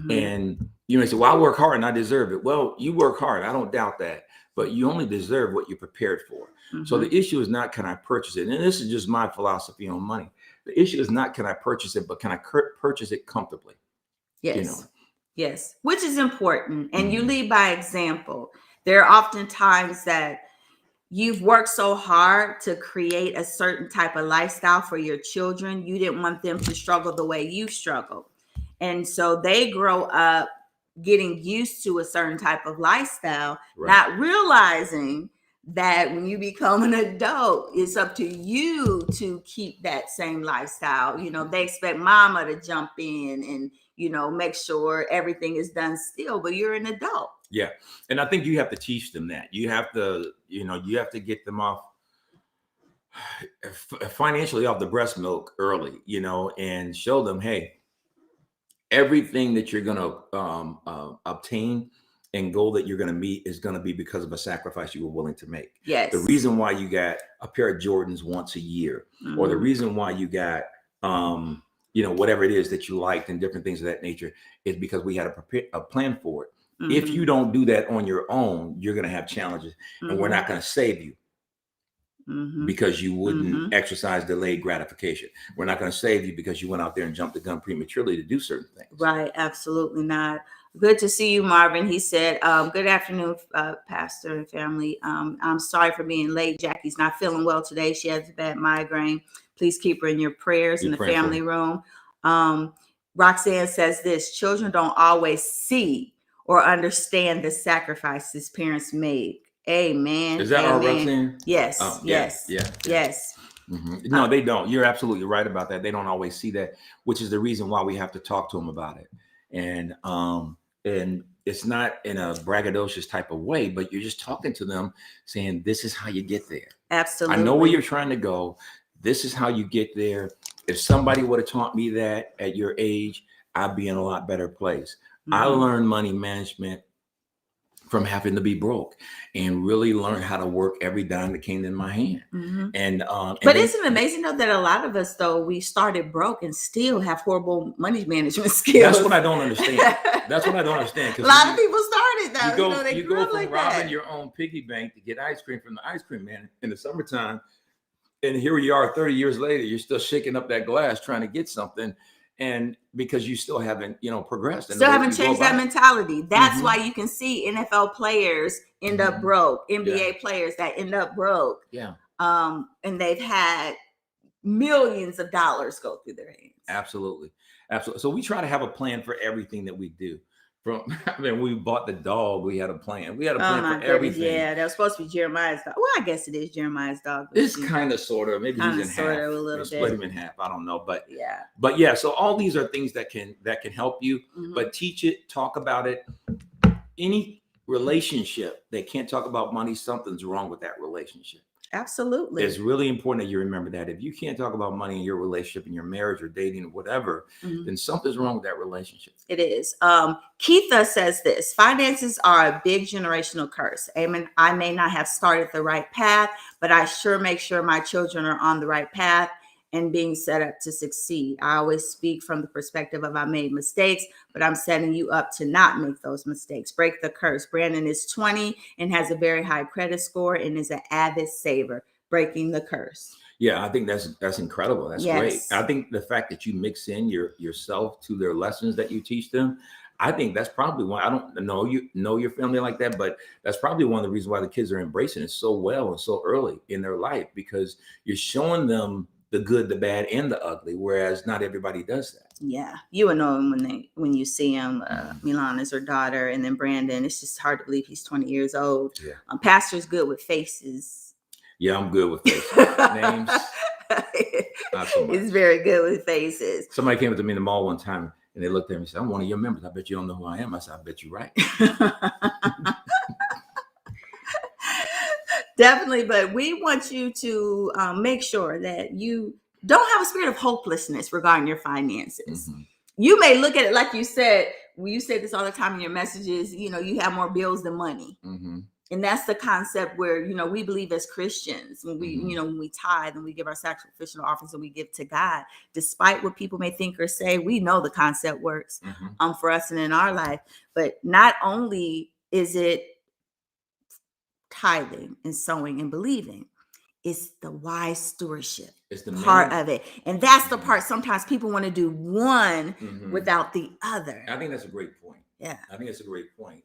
And you may say, I work hard and I deserve it. Well, you work hard. I don't doubt that. But you only deserve what you're prepared for. So the issue is not, can I purchase it? And this is just my philosophy on money. The issue is not, can I purchase it, but can I purchase it comfortably?
Yes. Yes. Which is important. And you lead by example. There are often times that you've worked so hard to create a certain type of lifestyle for your children. You didn't want them to struggle the way you struggled. And so they grow up getting used to a certain type of lifestyle, not realizing that when you become an adult, it's up to you to keep that same lifestyle. They expect mama to jump in and, make sure everything is done still, but you're an adult.
Yeah. And I think you have to teach them that. You have to, you have to get them off financially off the breast milk early, and show them, hey, everything that you're going to obtain and goal that you're going to meet is going to be because of a sacrifice you were willing to make.
Yes.
The reason why you got a pair of Jordans once a year, or the reason why you got, whatever it is that you liked and different things of that nature is because we had a plan for it. If you don't do that on your own, you're going to have challenges, and we're not going to save you because you wouldn't exercise delayed gratification. We're not going to save you because you went out there and jumped the gun prematurely to do certain things.
Right. Absolutely not. Good to see you, Marvin. He said, good afternoon, Pastor and family. I'm sorry for being late. Jackie's not feeling well today. She has a bad migraine. Please keep her in your prayers in the family room. Roxanne says this: children don't always see or understand the sacrifices parents made. Amen.
Is that our Roxanne?
Yes. Yes. Yes.
No, they don't. You're absolutely right about that. They don't always see that, which is the reason why we have to talk to them about it. And it's not in a braggadocious type of way, but you're just talking to them saying, this is how you get there.
Absolutely.
I know where you're trying to go. This is how you get there. If somebody would have taught me that at your age, I'd be in a lot better place. I learned money management from having to be broke and really learn how to work every dime that came in my hand. But
isn't it amazing though that a lot of us we started broke and still have horrible money management skills?
That's what I don't understand. That's what I don't understand.
A lot of people started that.
You go from robbing your own piggy bank to get ice cream from the ice cream man in the summertime, and here you are 30 years later, you're still shaking up that glass trying to get something. And because you still haven't, progressed.
Still haven't changed that mentality. That's why you can see NFL players end up broke, NBA players that end up broke.
Yeah.
And they've had millions of dollars go through their hands.
Absolutely. Absolutely. So we try to have a plan for everything that we do. We bought the dog. We had a plan. We had a plan for everything.
Yeah, that was supposed to be Jeremiah's dog. Well, I guess it is Jeremiah's dog.
It's kind of, sort of. Maybe he's in half.
A little bit.
Split him in half. I don't know, but
yeah.
But yeah. So all these are things that can help you. But teach it, talk about it. Any relationship that can't talk about money, something's wrong with that relationship.
Absolutely.
It's really important that you remember that. If you can't talk about money in your relationship, in your marriage or dating or whatever, then something's wrong with that relationship.
It is. Keitha says this: finances are a big generational curse. Amen. I may not have started the right path, but I sure make sure my children are on the right path and being set up to succeed. I always speak from the perspective of I made mistakes, but I'm setting you up to not make those mistakes. Break the curse. Brandon is 20 and has a very high credit score and is an avid saver. Breaking the curse.
Yeah, I think that's incredible. That's great.
Yes.
I think the fact that you mix in yourself to their lessons that you teach them, I think that's probably why. I don't know your family like that, but that's probably one of the reasons why the kids are embracing it so well and so early in their life, because you're showing them the good, the bad, and the ugly, whereas not everybody does that.
Yeah, you will know him when you see him.
Mhm.
Milan is her daughter, and then Brandon. It's just hard to believe he's 20 years old.
Yeah.
Pastor's good with faces.
Yeah, I'm good with faces. Names, not so much.
He's very good with faces.
Somebody came up to me in the mall one time and they looked at me and said, "I'm one of your members. I bet you don't know who I am." I said, "I bet you're right."
Definitely, but we want you to make sure that you don't have a spirit of hopelessness regarding your finances.
Mhm.
You may look at it like you said. You say this all the time in your messages. You have more bills than money.
Mhm.
And that's the concept where, we believe as Christians, when we,
Mhm.
when we tithe and we give our sacrificial offerings and we give to God, despite what people may think or say, we know the concept works
Mhm.
for us and in our life. But not only is it tithing and sowing and believing, it's the wise stewardship
It's the
part
main.
of it. And that's the
Mhm.
part sometimes people want to do one
Mhm.
without the other.
I think that's a great point.
Yeah.
I think it's a great point.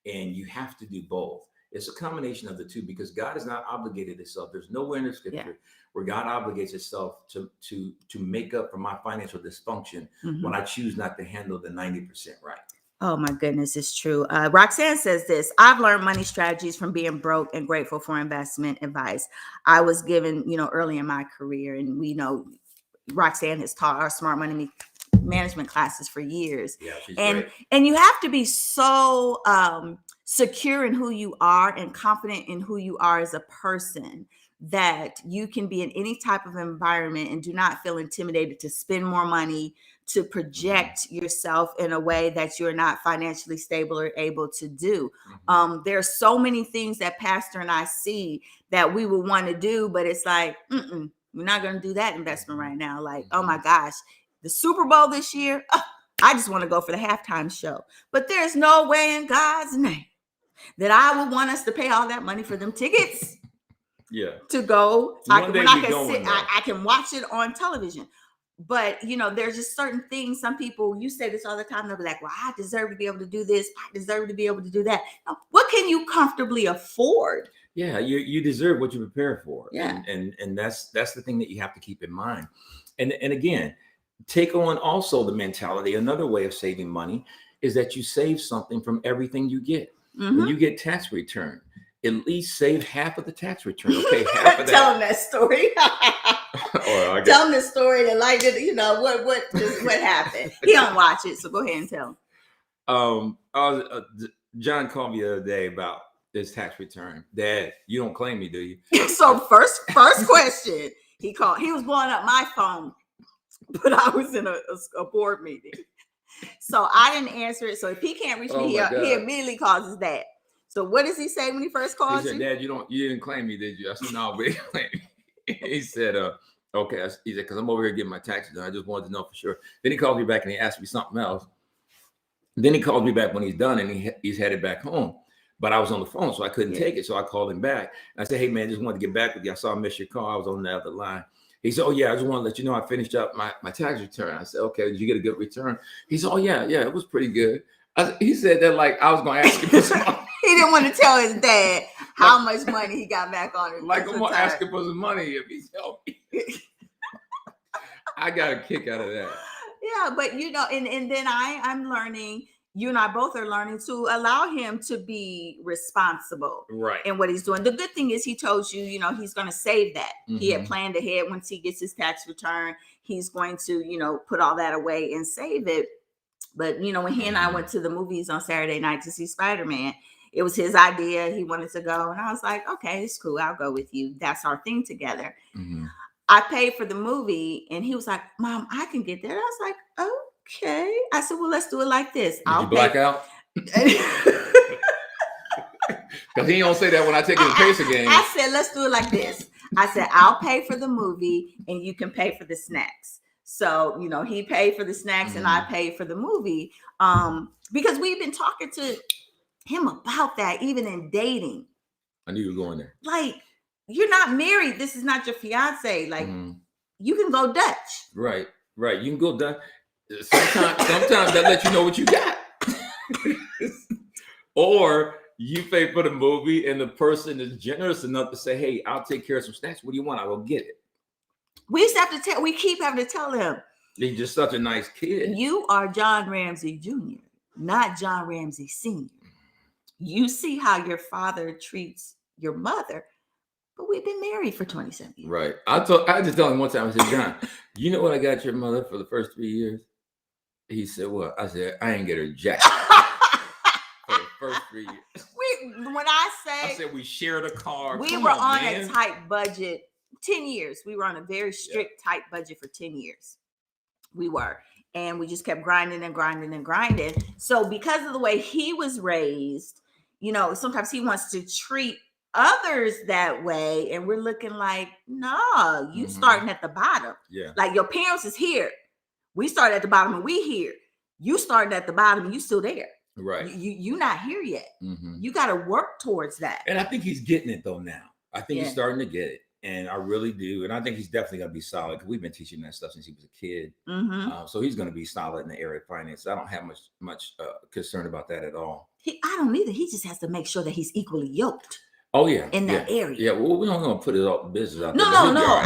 And you have to do both. It's a combination of the two, because God is not obligated itself. There's nowhere in the scripture where God obligates itself to make up for my financial dysfunction when I choose not to handle the 90% right.
Oh my goodness, it's true. Roxanne says this: I've learned money strategies from being broke and grateful for investment advice I was given, early in my career. And we know Roxanne has taught our smart money management classes for years.
Yeah, she's
and
great.
and you have to be so secure in who you are and confident in who you are as a person, that you can be in any type of environment and do not feel intimidated to spend more money, to project yourself in a way that you're not financially stable or able to do. There's so many things that Pastor and I see that we would want to do, but it's like, we're not going to do that investment right now. Like, oh my gosh, the Super Bowl this year, I just want to go for the halftime show. But there's no way in God's name that I would want us to pay all that money for them tickets.
Yeah.
To go.
One day
I
we
can
going, though.
I can watch it on television. But there's just certain things. Some people, you say this all the time, they'll be like, well, I deserve to be able to do this, I deserve to be able to do that. Now, what can you comfortably afford?
Yeah, you deserve what you prepare for.
Yeah.
And that's the thing that you have to keep in mind. And again, take on also the mentality. Another way of saving money is that you save something from everything you get. When you get tax return, at least save half of the tax return. Okay, half of that.
Tell them that story. Tell them the story that, like, what happened. He don't watch it, so go ahead and tell him.
John called me the other day about this tax return. Dad, you don't claim me, do you?
So first question, he called. He was blowing up my phone, but I was in a board meeting, so I didn't answer it. So if he can't reach me, he immediately calls his dad. So what does he say when he first calls you?
He said, Dad, you didn't claim me, did you? I said, no, we didn't claim me. He said, okay. He said, because I'm over here getting my taxes done. I just wanted to know for sure. Then he called me back and he asked me something else. Then he called me back when he's done and he's headed back home. But I was on the phone, so I couldn't take it. So I called him back. I said, hey, man, just wanted to get back with you. I saw I missed your call. I was on the other line. He said, oh, yeah, I just want to let you know I finished up my tax return. I said, okay, did you get a good return? He said, oh, yeah, it was pretty good. He said that like I was going to ask him for some money.
He didn't want to tell his dad how much money he got back on it.
Like, I'm going to ask him for some money if he's helping. I got a kick out of that.
Yeah, but and then I'm learning, you and I both are learning to allow him to be responsible in what he's doing. The good thing is he told you, he's going to save that. He had planned ahead. Once he gets his tax return, he's going to, put all that away and save it. But, when he and I went to the movies on Saturday night to see Spider-Man, it was his idea. He wanted to go. And I was like, okay, it's cool. I'll go with you. That's our thing together. I paid for the movie and he was like, Mom, I can get there. I was like, okay. I said, well, let's do it like this.
Did you black out? Because he don't say that when I take him to Pacer game.
I said, let's do it like this. I said, I'll pay for the movie and you can pay for the snacks. So, he paid for the snacks and I paid for the movie. Because we've been talking to him about that, even in dating.
I knew you were going there.
Like, you're not married. This is not your fiance. Like,
Mhm.
you can go Dutch.
Right. You can go down. Sometimes that lets you know what you got. Or you pay for the movie and the person is generous enough to say, hey, I'll take care of some snacks. What do you want? I will get it.
We used to have to we keep having to tell him,
He's just such a nice kid.
you are John Ramsey Jr., not John Ramsey Sr. You see how your father treats your mother, but we've been married for 27 years.
Right. I just told him one time, I said, John, you know what I got your mother for the first 3 years? He said, what? I said, I ain't get her jack for the first 3 years.
When I
said we shared a car.
We were on a tight budget. 10 years. We were on a very strict, tight budget for 10 years. We were. And we just kept grinding and grinding and grinding. So because of the way he was raised, you know, sometimes he wants to treat others that way. And we're looking like, no, you starting at the bottom.
Yeah.
Like your parents is here. We started at the bottom and we here. You started at the bottom and you still there.
Right.
You're not here yet.
Mm-hmm.
You got to work towards that.
And I think he's getting it though now. I think he's starting to get it. And I really do. And I think he's definitely going to be solid because we've been teaching that stuff since he was a kid. Mm-hmm. So he's going to be solid in the area of finance. I don't have much concern about that at all.
I don't either. He just has to make sure that he's equally yoked.
Oh yeah,
in that area.
Yeah, well, we're not going to put it all business out
there. No. Right.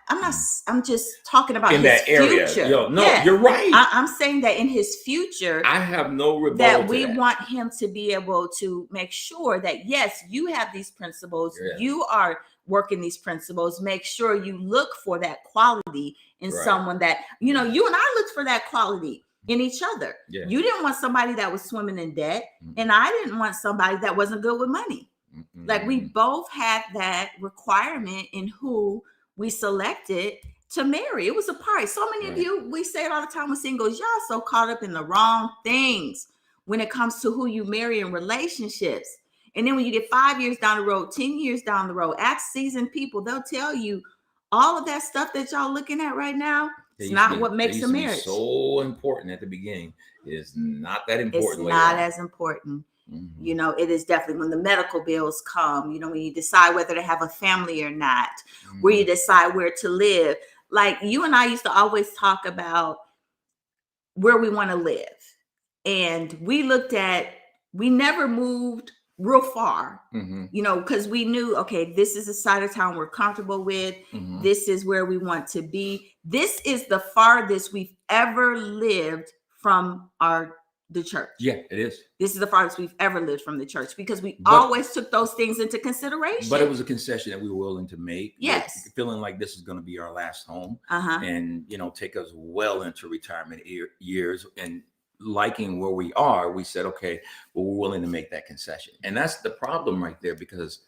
I'm not. I'm just talking about in his that area.
Future. You're right.
I'm saying that in his future,
I have no rebuttal
that we want him to be able to make sure that yes, you have these principles. Yeah. You are working these principles. Make sure you look for that quality in someone that you and I looked for that quality in each other. Yeah. You didn't want somebody that was swimming in debt, and I didn't want somebody that wasn't good with money. Mm-hmm. Like we both had that requirement in who we selected to marry. It was a part. So many of you, we say it all the time with singles, y'all so caught up in the wrong things when it comes to who you marry in relationships. And then when you get 5 years down the road, 10 years down the road, ask seasoned people, they'll tell you all of that stuff that y'all looking at right now. It's not what makes a marriage.
So important at the beginning. It's not that important.
It's not as important. Mm-hmm. It is definitely when the medical bills come, when you decide whether to have a family or not, where you decide where to live. Like you and I used to always talk about where we want to live. And we never moved real far, because we knew, okay, this is a side of town we're comfortable with. Mm-hmm. This is where we want to be. This is the farthest we've ever lived from the church.
Yeah, it is.
This is the farthest we've ever lived from the church because we always took those things into consideration.
But it was a concession that we were willing to make.
Yes.
Feeling like this is going to be our last home and, take us well into retirement years and liking where we are. We said, okay, well, we're willing to make that concession. And that's the problem right there because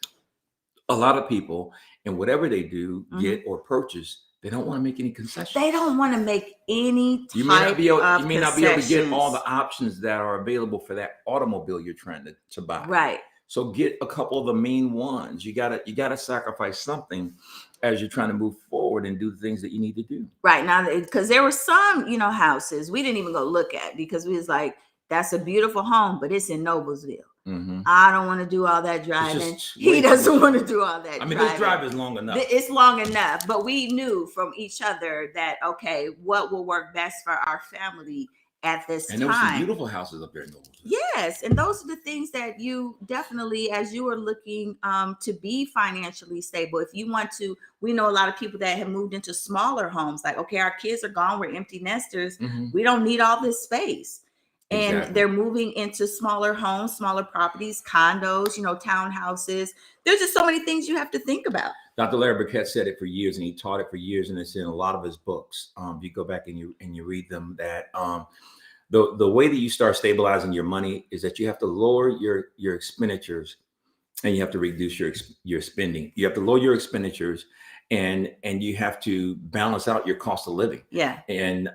a lot of people and whatever they do, get or purchase, they don't want to make any concessions.
They don't want to make any type
You may not be able to get all the
concessions.
options that are available for that automobile you're trying to buy.
Right.
So get a couple of the main ones. You gotta sacrifice something as you're trying to move forward and do the things that you need to do.
Right now, because there were some, houses we didn't even go look at because we was like, that's a beautiful home, but it's in Noblesville. Mm-hmm. I don't want to do all that driving. He doesn't want to do all that.
This drive is long enough.
It's long enough, but we knew from each other that, okay, what will work best for our family at this time.
And there were some beautiful houses up there in Noblesville.
Yes, and those are the things that you definitely, as you are looking to be financially stable, if you want to, we know a lot of people that have moved into smaller homes, like, okay, our kids are gone, we're empty nesters, we don't need all this space. And they're moving into smaller homes, smaller properties, condos, townhouses. There's just so many things you have to think about.
Dr. Larry Burkett said it for years, and he taught it for years, and it's in a lot of his books. You go back and you read them. That the way that you start stabilizing your money is that you have to lower your expenditures, and you have to reduce your spending. You have to lower your expenditures, and you have to balance out your cost of living.
Yeah.
And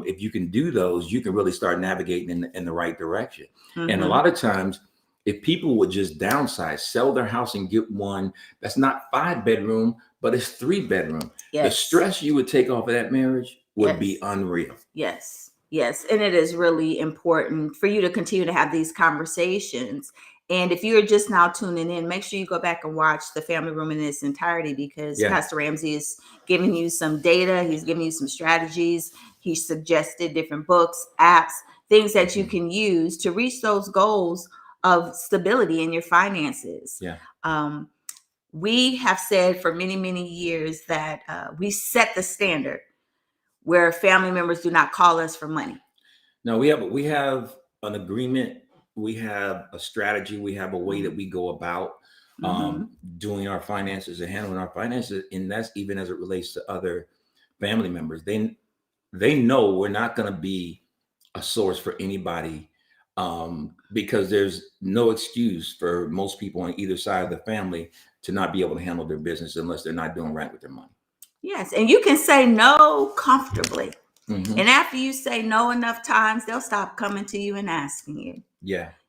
if you can do those, you can really start navigating in the right direction. Mm-hmm. And a lot of times, if people would just downsize, sell their house and get one that's not 5-bedroom, but it's 3-bedroom, the stress you would take off of that marriage would be unreal.
Yes. And it is really important for you to continue to have these conversations And if you're just now tuning in, make sure you go back and watch the family room in its entirety, because Pastor Ramsey is giving you some data. He's giving you some strategies. He suggested different books, apps, things that you can use to reach those goals of stability in your finances. We have said for many, many years that we set the standard where family members do not call us for money.
No, we have an agreement. We have a strategy. We have a way that we go about doing our finances and handling our finances. And that's even as it relates to other family members. They know we're not going to be a source for anybody, because there's no excuse for most people on either side of the family to not be able to handle their business unless they're not doing right with their money.
Yes. And you can say no comfortably. And after you say no enough times, they'll stop coming to you and asking you.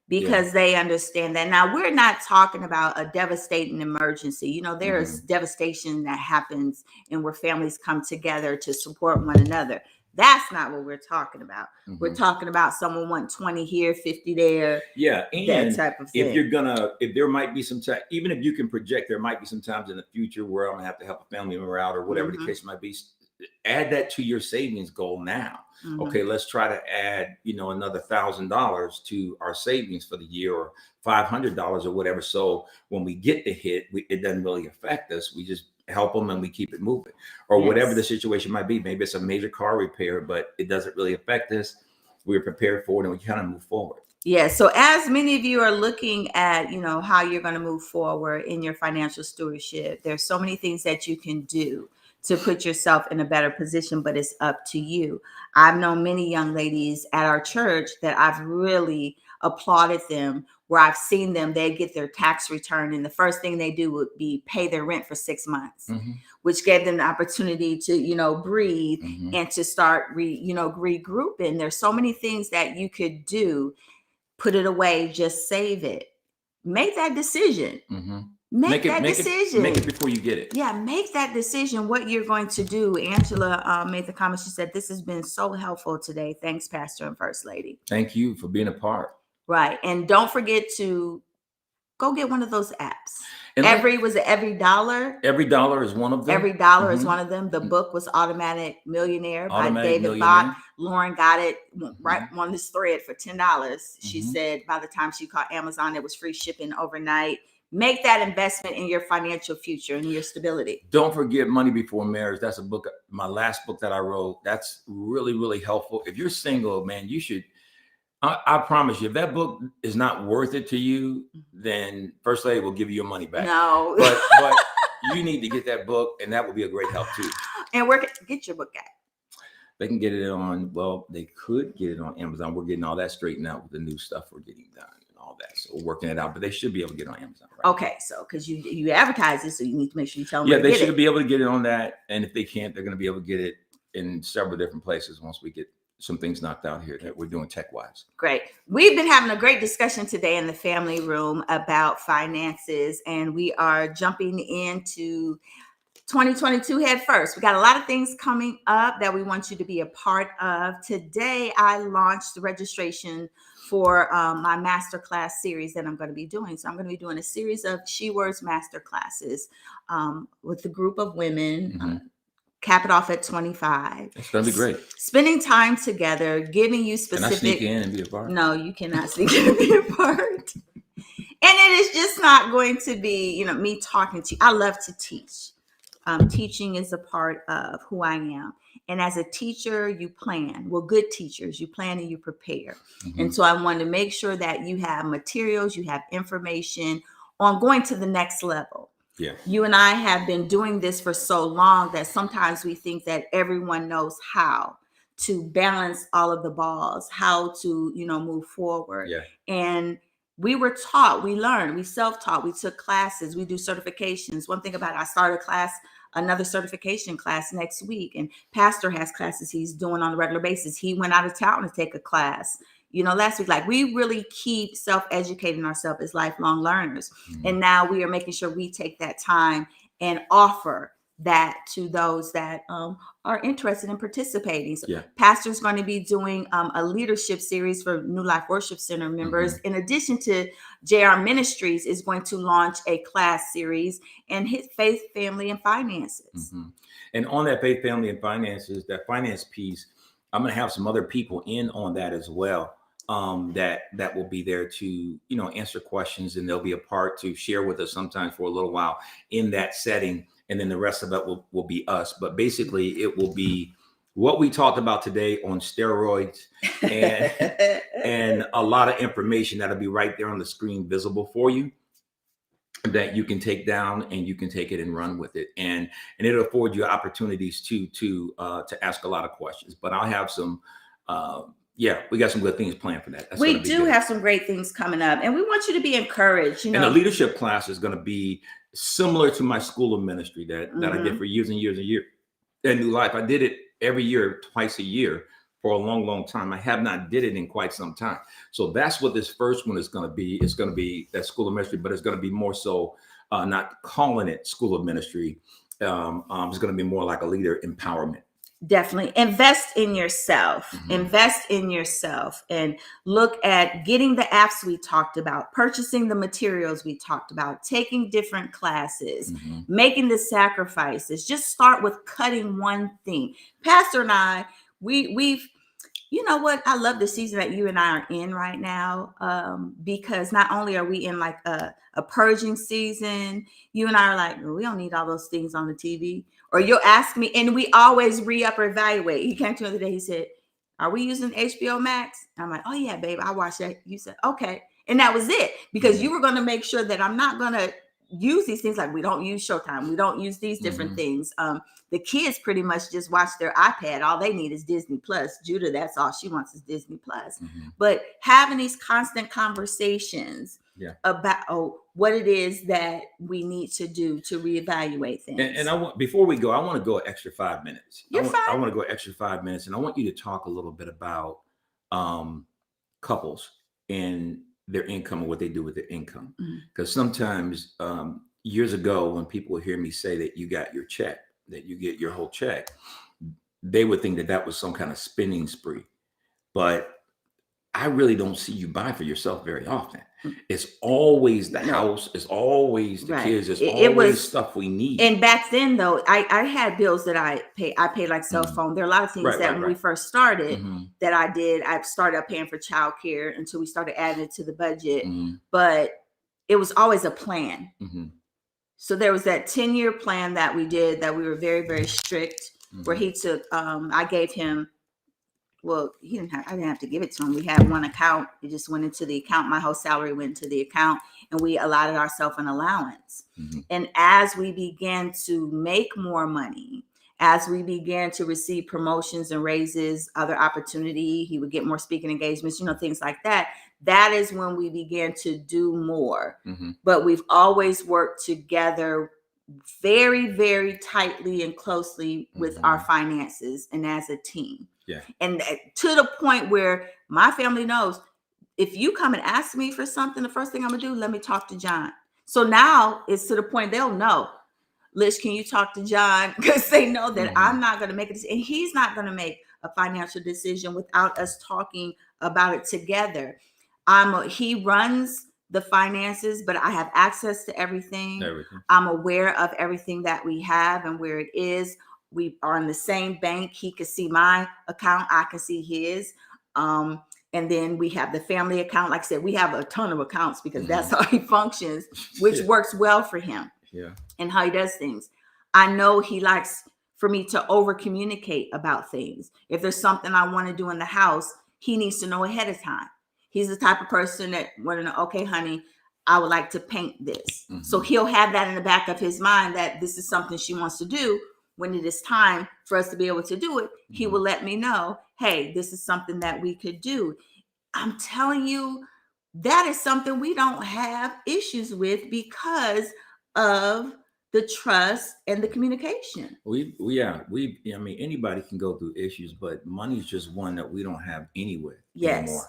Because they understand that. Now, we're not talking about a devastating emergency. You know, there's devastation that happens and where families come together to support one another. That's not what we're talking about. We're talking about someone want 20 here, 50 there.
And
that type of thing.
If there might be some time, even if you can project, there might be some times in the future where I'm gonna have to help a family member out or whatever the case might be. Add that to your savings goal now. Okay, let's try to add, another $1,000 to our savings for the year, or $500 or whatever. So when we get the hit, it doesn't really affect us. We just help them and we keep it moving, or whatever the situation might be. Maybe it's a major car repair, but it doesn't really affect us. We're prepared for it and we kind of move forward.
So as many of you are looking at, how you're going to move forward in your financial stewardship, there's so many things that you can do to put yourself in a better position, but it's up to you. I've known many young ladies at our church that I've really applauded them, where I've seen them, they get their tax return and the first thing they do would be pay their rent for 6 months, which gave them the opportunity to, breathe and to start, regrouping. There's so many things that you could do. Put it away, just save it. Make that decision. Make that decision.
Make it before you get it.
Make that decision, what you're going to do. Angela made the comment. She said, this has been so helpful today. Thanks, Pastor and First Lady.
Thank you for being a part.
Right. And don't forget to go get one of those apps. Every dollar.
Every dollar is one of them.
Every dollar is one of them. The book was Automatic Millionaire by David Bach. Lauren got it right on this thread for $10. She said by the time she called Amazon, it was free shipping overnight. Make that investment in your financial future and your stability.
Don't forget Money Before Marriage. That's a book, my last book that I wrote. That's really, really helpful. If you're single, man, you should. I promise you, if that book is not worth it to you, then First Lady will give you your money back.
No.
But you need to get that book, and that will be a great help too.
And where can get your book at?
They can get it on, they could get it on Amazon. We're getting all that straightened out with the new stuff we're getting done and all that. So we're working it out, but they should be able to get it on Amazon. Right?
Okay, so because you advertise it, so you need to make sure you tell them.
Yeah, they should be able to get it on that. And if they can't, they're going to be able to get it in several different places once we get some things knocked out here that we're doing tech-wise.
Great. We've been having a great discussion today in the family room about finances, and we are jumping into 2022 head first. We got a lot of things coming up that we want you to be a part of. Today, I launched the registration for my masterclass series that I'm going to be doing. So I'm going to be doing a series of She Words masterclasses with a group of women. Cap it off at 25.
It's going to be great.
Spending time together, giving you specific.
Can I sneak in and be a part?
No, you cannot sneak in and be a part. And it is just not going to be, me talking to you. I love to teach. Teaching is a part of who I am. And as a teacher, you plan. Well, good teachers, you plan and you prepare. And so I want to make sure that you have materials, you have information on going to the next level.
Yeah.
You and I have been doing this for so long that sometimes we think that everyone knows how to balance all of the balls, how to, move forward.
Yeah.
And we were taught, we learned, we self-taught, we took classes, we do certifications. One thing about it, I started another certification class next week, and Pastor has classes he's doing on a regular basis. He went out of town to take a class, last week. Like, we really keep self-educating ourselves as lifelong learners. And now we are making sure we take that time and offer that to those that are interested in participating. So
Yeah.
Pastor's going to be doing a leadership series for New Life Worship Center members. In addition to JR Ministries is going to launch a class series and his faith, family, and finances.
And on that faith, family, and finances, that finance piece, I'm going to have some other people in on that as well. That will be there to, answer questions, and they'll be a part to share with us sometimes for a little while in that setting. And then the rest of it will be us. But basically it will be what we talked about today on steroids and a lot of information that'll be right there on the screen visible for you that you can take down and you can take it and run with it. And it'll afford you opportunities to ask a lot of questions. But I'll have some, we got some good things planned for that.
We do have some great things coming up, and we want you to be encouraged.
And the leadership class is going to be similar to my school of ministry that I did for years and years and years at New Life. I did it every year, twice a year for a long, long time. I have not did it in quite some time. So that's what this first one is going to be. It's going to be that school of ministry, but it's going to be more so not calling it school of ministry. It's going to be more like a leader empowerment.
Definitely invest in yourself. Invest in yourself and look at getting the apps we talked about, purchasing the materials we talked about, taking different classes, making the sacrifices. Just start with cutting one thing. Pastor and I, we've you know what? I love the season that you and I are in right now, because not only are we in like a purging season, you and I are like, well, we don't need all those things on the TV. Or you'll ask me, and we always re-up or evaluate. He came to me the other day, he said, are we using HBO Max? I'm like, oh yeah, babe, I watched that. You said, okay. And that was it, because you were going to make sure that I'm not going to use these things. Like we don't use Showtime. We don't use these different things. The kids pretty much just watch their iPad. All they need is Disney Plus. Judah, that's all she wants is Disney Plus. But having these constant conversations about what it is that we need to do to reevaluate things.
And I want, before we go, I want to go an extra 5 minutes.
You're fine.
I want to go extra 5 minutes, and I want you to talk a little bit about couples and their income and what they do with their income. Because sometimes years ago, when people would hear me say that you got your check, that you get your whole check, they would think that that was some kind of spending spree. But I really don't see you buy for yourself very often. It's always the house. It's always the kids. It's always stuff we need.
And back then, though, I had bills that I pay. I paid like cell phone. There are a lot of things that when we first started that I did. I started up paying for childcare until we started adding it to the budget. But it was always a plan. So there was that 10-year plan that we did that we were very, very strict, where he took, I gave him, well, I didn't have to give it to him. We had one account. It just went into the account. My whole salary went into the account, and we allotted ourselves an allowance. And as we began to make more money, as we began to receive promotions and raises, other opportunity, he would get more speaking engagements, things like that. That is when we began to do more. But we've always worked together very, very tightly and closely with our finances and as a team. And to the point where my family knows, if you come and ask me for something, the first thing I'm gonna do, let me talk to John. So now it's to the point they'll know, Lish, can you talk to John? Because they know that I'm not gonna make a decision, and he's not gonna make a financial decision without us talking about it together. He runs the finances, but I have access to everything. I'm aware of everything that we have and where it is. We are in the same bank. He can see my account. I can see his. And then we have the family account. Like I said, we have a ton of accounts because that's how he functions, which works well for him and how he does things. I know he likes for me to over communicate about things. If there's something I want to do in the house, he needs to know ahead of time. He's the type of person that want to know, okay, honey, I would like to paint this. So he'll have that in the back of his mind that this is something she wants to do. When it is time for us to be able to do it, he will let me know, hey, this is something that we could do. I'm telling you, that is something we don't have issues with because of the trust and the communication.
I mean, anybody can go through issues, but money is just one that we don't have anywhere anymore.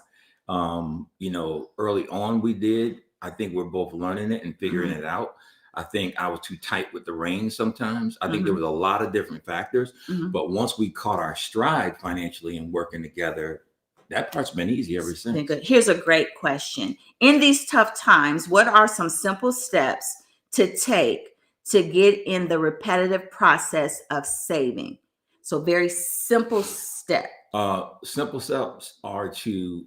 Early on we did. I think we're both learning it and figuring it out. I think I was too tight with the reins sometimes. I think there
Mhm.
was a lot of different factors.
Mhm.
But once we caught our stride financially and working together, that part's been easy ever
Been
since.
good. Here's a great question. In these tough times, what are some simple steps to take to get in the repetitive process of saving? So very simple step.
Simple steps are to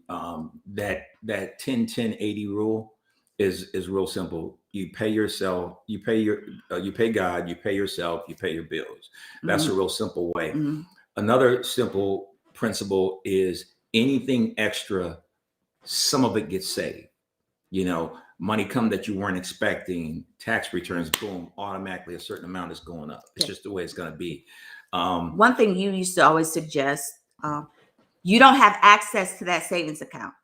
that 10-10-80 rule is real simple. You pay yourself, you pay God, you pay yourself, you pay your bills. That's a
Mhm.
real simple way.
Mhm.
Another simple principle is anything extra, some of it gets saved. Money come that you weren't expecting, tax returns, boom, automatically a certain amount is going up. It's
Okay.
just the way it's going to be. Um,
One thing you used to always suggest, you don't have access to that savings account.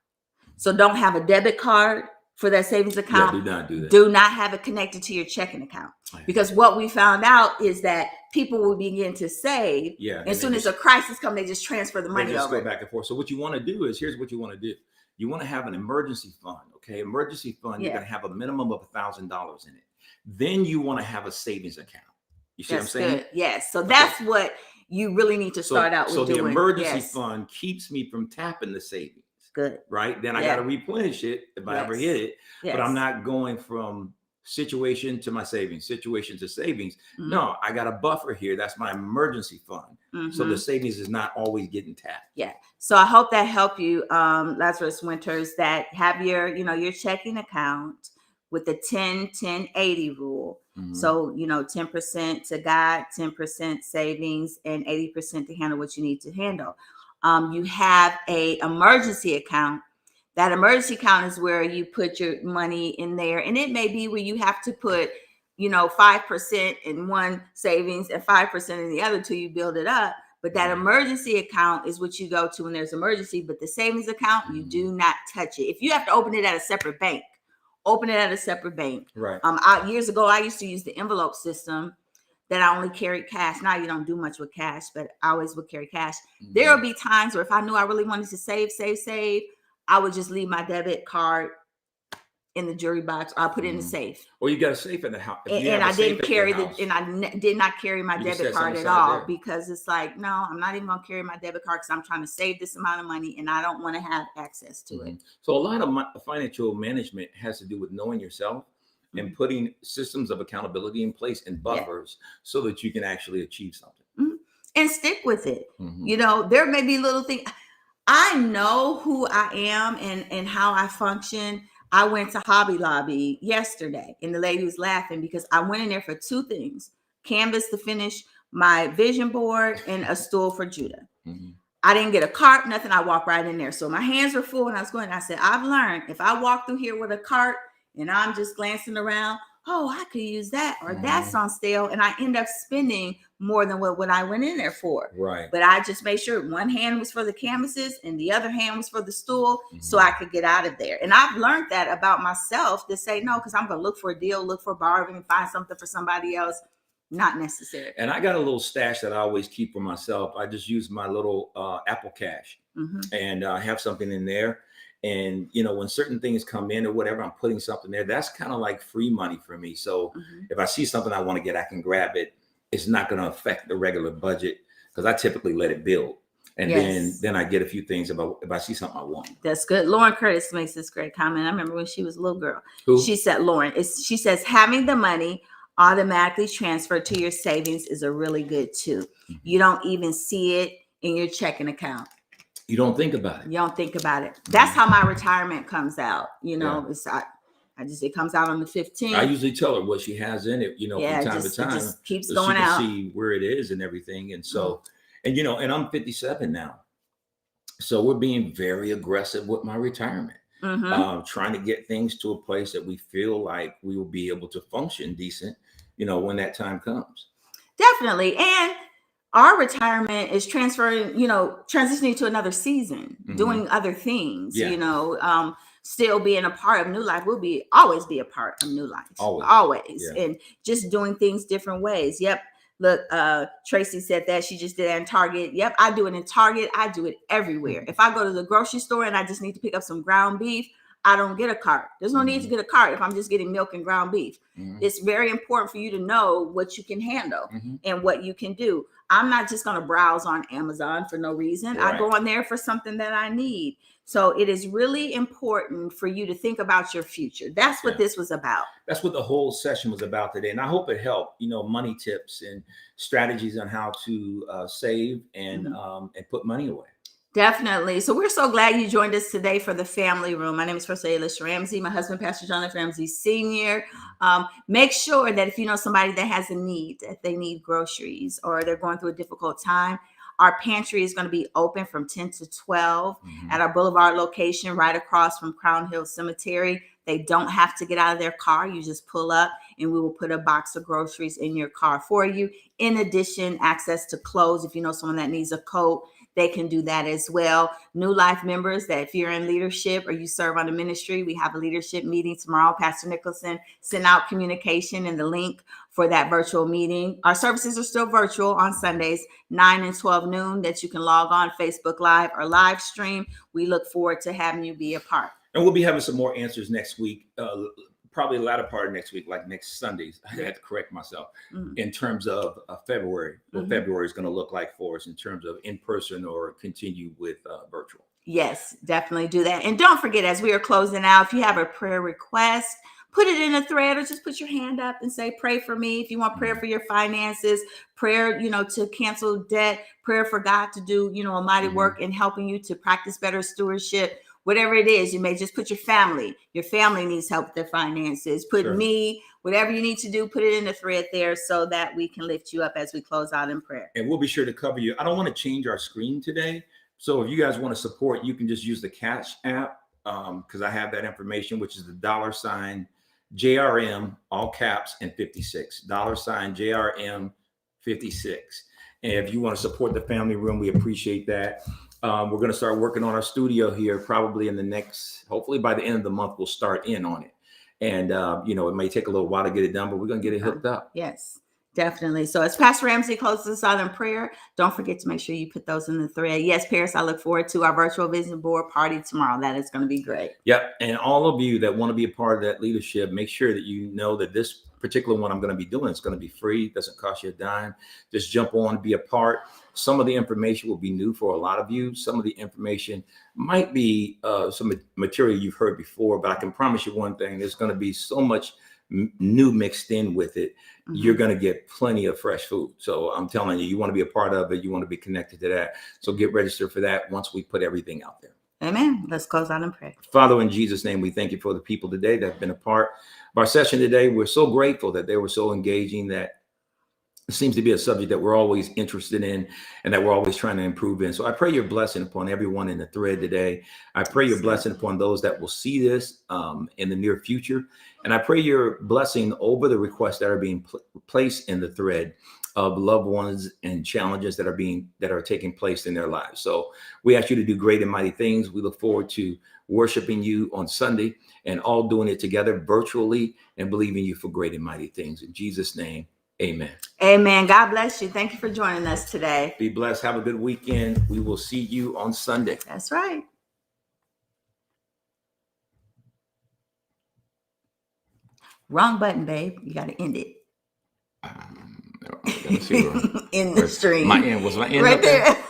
So don't have a debit card for that savings
yeah,
account.
do not do that.
Do not have it connected to your checking account. Because what we found out is that people will begin to save.
Yeah,
As
and
soon
they
as a crisis comes, they just transfer the
they
money
just
over.
go back and forth. So what you want to do is, here's what you want to do. You want to have an emergency fund. Okay, emergency fund. You're
Yeah.
going to have a minimum of $1,000 in it. Then you want to have a savings account. You see what I'm
That's
saying?
good. Yes. So
Okay.
that's what you really need to start out
So
with
the
doing.
emergency
Yes.
fund keeps me from tapping the savings.
Good.
Right? Then I
Yeah.
got to replenish it if I ever
Yes.
hit it.
Yes.
But I'm not going from situation to my savings, situation to savings.
Mhm.
No, I got a buffer here. That's my emergency fund. So the
Mhm.
savings is not always getting tapped.
Yeah. So I hope that helped you, Lazarus Winters, that have your checking account with the 10-10-80 rule.
Mhm.
So, 10% to God, 10% savings, and 80% to handle what you need to handle. You have a emergency account. That emergency account is where you put your money in there. And it may be where you have to put, 5% in one savings and 5% in the other till you build it up. But that emergency account is what you go to when there's emergency. But the savings account, you do not touch it. If you have to open it at a separate bank, open it at a separate bank.
Right.
Years ago, I used to use the envelope system that I only carried cash. Now you don't do much with cash, but I always would carry cash.
Mhm.
There will be times where if I knew I really wanted to save, I would just leave my debit card in the jewelry box, or I put it in the safe.
Or you got a safe in the house.
And I didn't carry did not carry my
You just
debit
set
card
some
at
aside
all
there.
because it's like, no, I'm not even gonna carry my debit card because I'm trying to save this amount of money and I don't want to have access to it.
So a lot of financial management has to do with knowing yourself and putting systems of accountability in place and buffers so that you can actually achieve something.
And stick with it.
Mhm.
There may be little things. I know who I am and how I function. I went to Hobby Lobby yesterday and the lady was laughing because I went in there for two things: canvas to finish my vision board and a stool for Judah.
Mhm.
I didn't get a cart, nothing. I walked right in there. So my hands were full when I was going. I said, I've learned if I walk through here with a cart and I'm just glancing around, oh, I could use that, or that's on sale. And I end up spending more than what I went in there for.
Right.
But I just made sure one hand was for the canvases and the other hand was for the stool so I could get out of there. And I've learned that about myself, to say no, because I'm going to look for a deal, look for bargain, find something for somebody else. Not necessary.
And I got a little stash that I always keep for myself. I just use my little Apple Cash and have something in there. And, when certain things come in or whatever, I'm putting something there. That's kind of like free money for me. So if I see something I want to get, I can grab it. It's not going to affect the regular budget because I typically let it build. And then I get a few things if I see something I want.
That's good. Lauren Curtis makes this great comment. I remember when she was a little girl.
Who?
She said, she says, having the money automatically transferred to your savings is a really good too. You don't even see it in your checking account.
You don't think about it.
You don't think about it. That's how my retirement comes out. It's it comes out on the 15th.
I usually tell her what she has in it, from time to time.
It just keeps
so
going
she can
out.
see where it is and everything. And so, and I'm 57 now. So we're being very aggressive with my retirement. Trying to get things to a place that we feel like we will be able to function decent, when that time comes.
Definitely. And our retirement is transitioning to another season, doing other things, still being a part of new life. We'll always be a part of new life. Always.
Yeah.
And just doing things different ways. Yep. Look, Tracy said that she just did that in Target. Yep. I do it in Target. I do it everywhere. If I go to the grocery store and I just need to pick up some ground beef, I don't get a cart. There's no need to get a cart if I'm just getting milk and ground beef. It's very important for you to know what you can handle and what you can do. I'm not just going to browse on Amazon for no reason. I go on there for something that I need. So it is really important for you to think about your future. That's what this was about.
That's what the whole session was about today. And I hope it helped, money tips and strategies on how to save and put money away.
Definitely. So we're so glad you joined us today for the Family Room. My name is First Lady Ramsey. My husband, Pastor Jonathan Ramsey Sr. Make sure that if you know somebody that has a need, that they need groceries or they're going through a difficult time, our pantry is going to be open from 10 to 12 at our Boulevard location right across from Crown Hill Cemetery. They don't have to get out of their car. You just pull up and we will put a box of groceries in your car for you. In addition, access to clothes. If you know someone that needs a coat, they can do that as well. New Life members, that if you're in leadership or you serve on the ministry, we have a leadership meeting tomorrow. Pastor Nicholson sent out communication and the link for that virtual meeting. Our services are still virtual on Sundays, 9 and 12 noon, that you can log on Facebook Live or live stream. We look forward to having you be a part.
And we'll be having some more answers next week. Probably the latter part of next week, like next Sundays. I had to correct myself in terms of February, what February is going to look like for us in terms of in person or continue with virtual.
Yes, definitely do that. And don't forget, as we are closing out, if you have a prayer request, put it in a thread or just put your hand up and say, pray for me. If you want prayer for your finances, prayer, to cancel debt, prayer for God to do, a mighty work in helping you to practice better stewardship. Whatever it is, you may just put your family. Your family needs help with their finances. Put me, whatever you need to do, put it in the thread there so that we can lift you up as we close out in prayer.
And we'll be sure to cover you. I don't want to change our screen today. So if you guys want to support, you can just use the Cash app because I have that information, which is the $JRM, all caps, and 56. $JRM 56. And if you want to support the Family Room, we appreciate that. We're going to start working on our studio here probably in the next, hopefully by the end of the month, we'll start in on it. And, it may take a little while to get it done, but we're going to get it hooked up.
Yes, definitely. So as Pastor Ramsey closes us out in prayer, don't forget to make sure you put those in the thread. Yes, Paris, I look forward to our virtual vision board party tomorrow. That is going to be great.
Yep. And all of you that want to be a part of that leadership, make sure that you know that this particular one I'm going to be doing is going to be free. It doesn't cost you a dime. Just jump on, be a part. Some of the information will be new for a lot of you. Some of the information might be some material you've heard before, but I can promise you one thing, there's going to be so much new mixed in with it. You're going to get plenty of fresh food. So I'm telling you, you want to be a part of it. You want to be connected to that. So get registered for that once we put everything out there.
Amen. Let's close out and pray.
Father, in Jesus' name, we thank you for the people today that have been a part of our session today. We're so grateful that they were so engaging, that it seems to be a subject that we're always interested in and that we're always trying to improve in. So I pray your blessing upon everyone in the thread today. I pray your blessing upon those that will see this in the near future. And I pray your blessing over the requests that are being placed in the thread of loved ones and challenges that are taking place in their lives. So we ask you to do great and mighty things. We look forward to worshiping you on Sunday and all doing it together virtually and believing you for great and mighty things. In Jesus' name, amen.
Amen. God bless you. Thank you for joining us today.
Be blessed. Have a good weekend. We will see you on Sunday.
That's right. Wrong button, babe. You got to end it.
Let me see
In the stream.
My end was my end
right
up there.
there.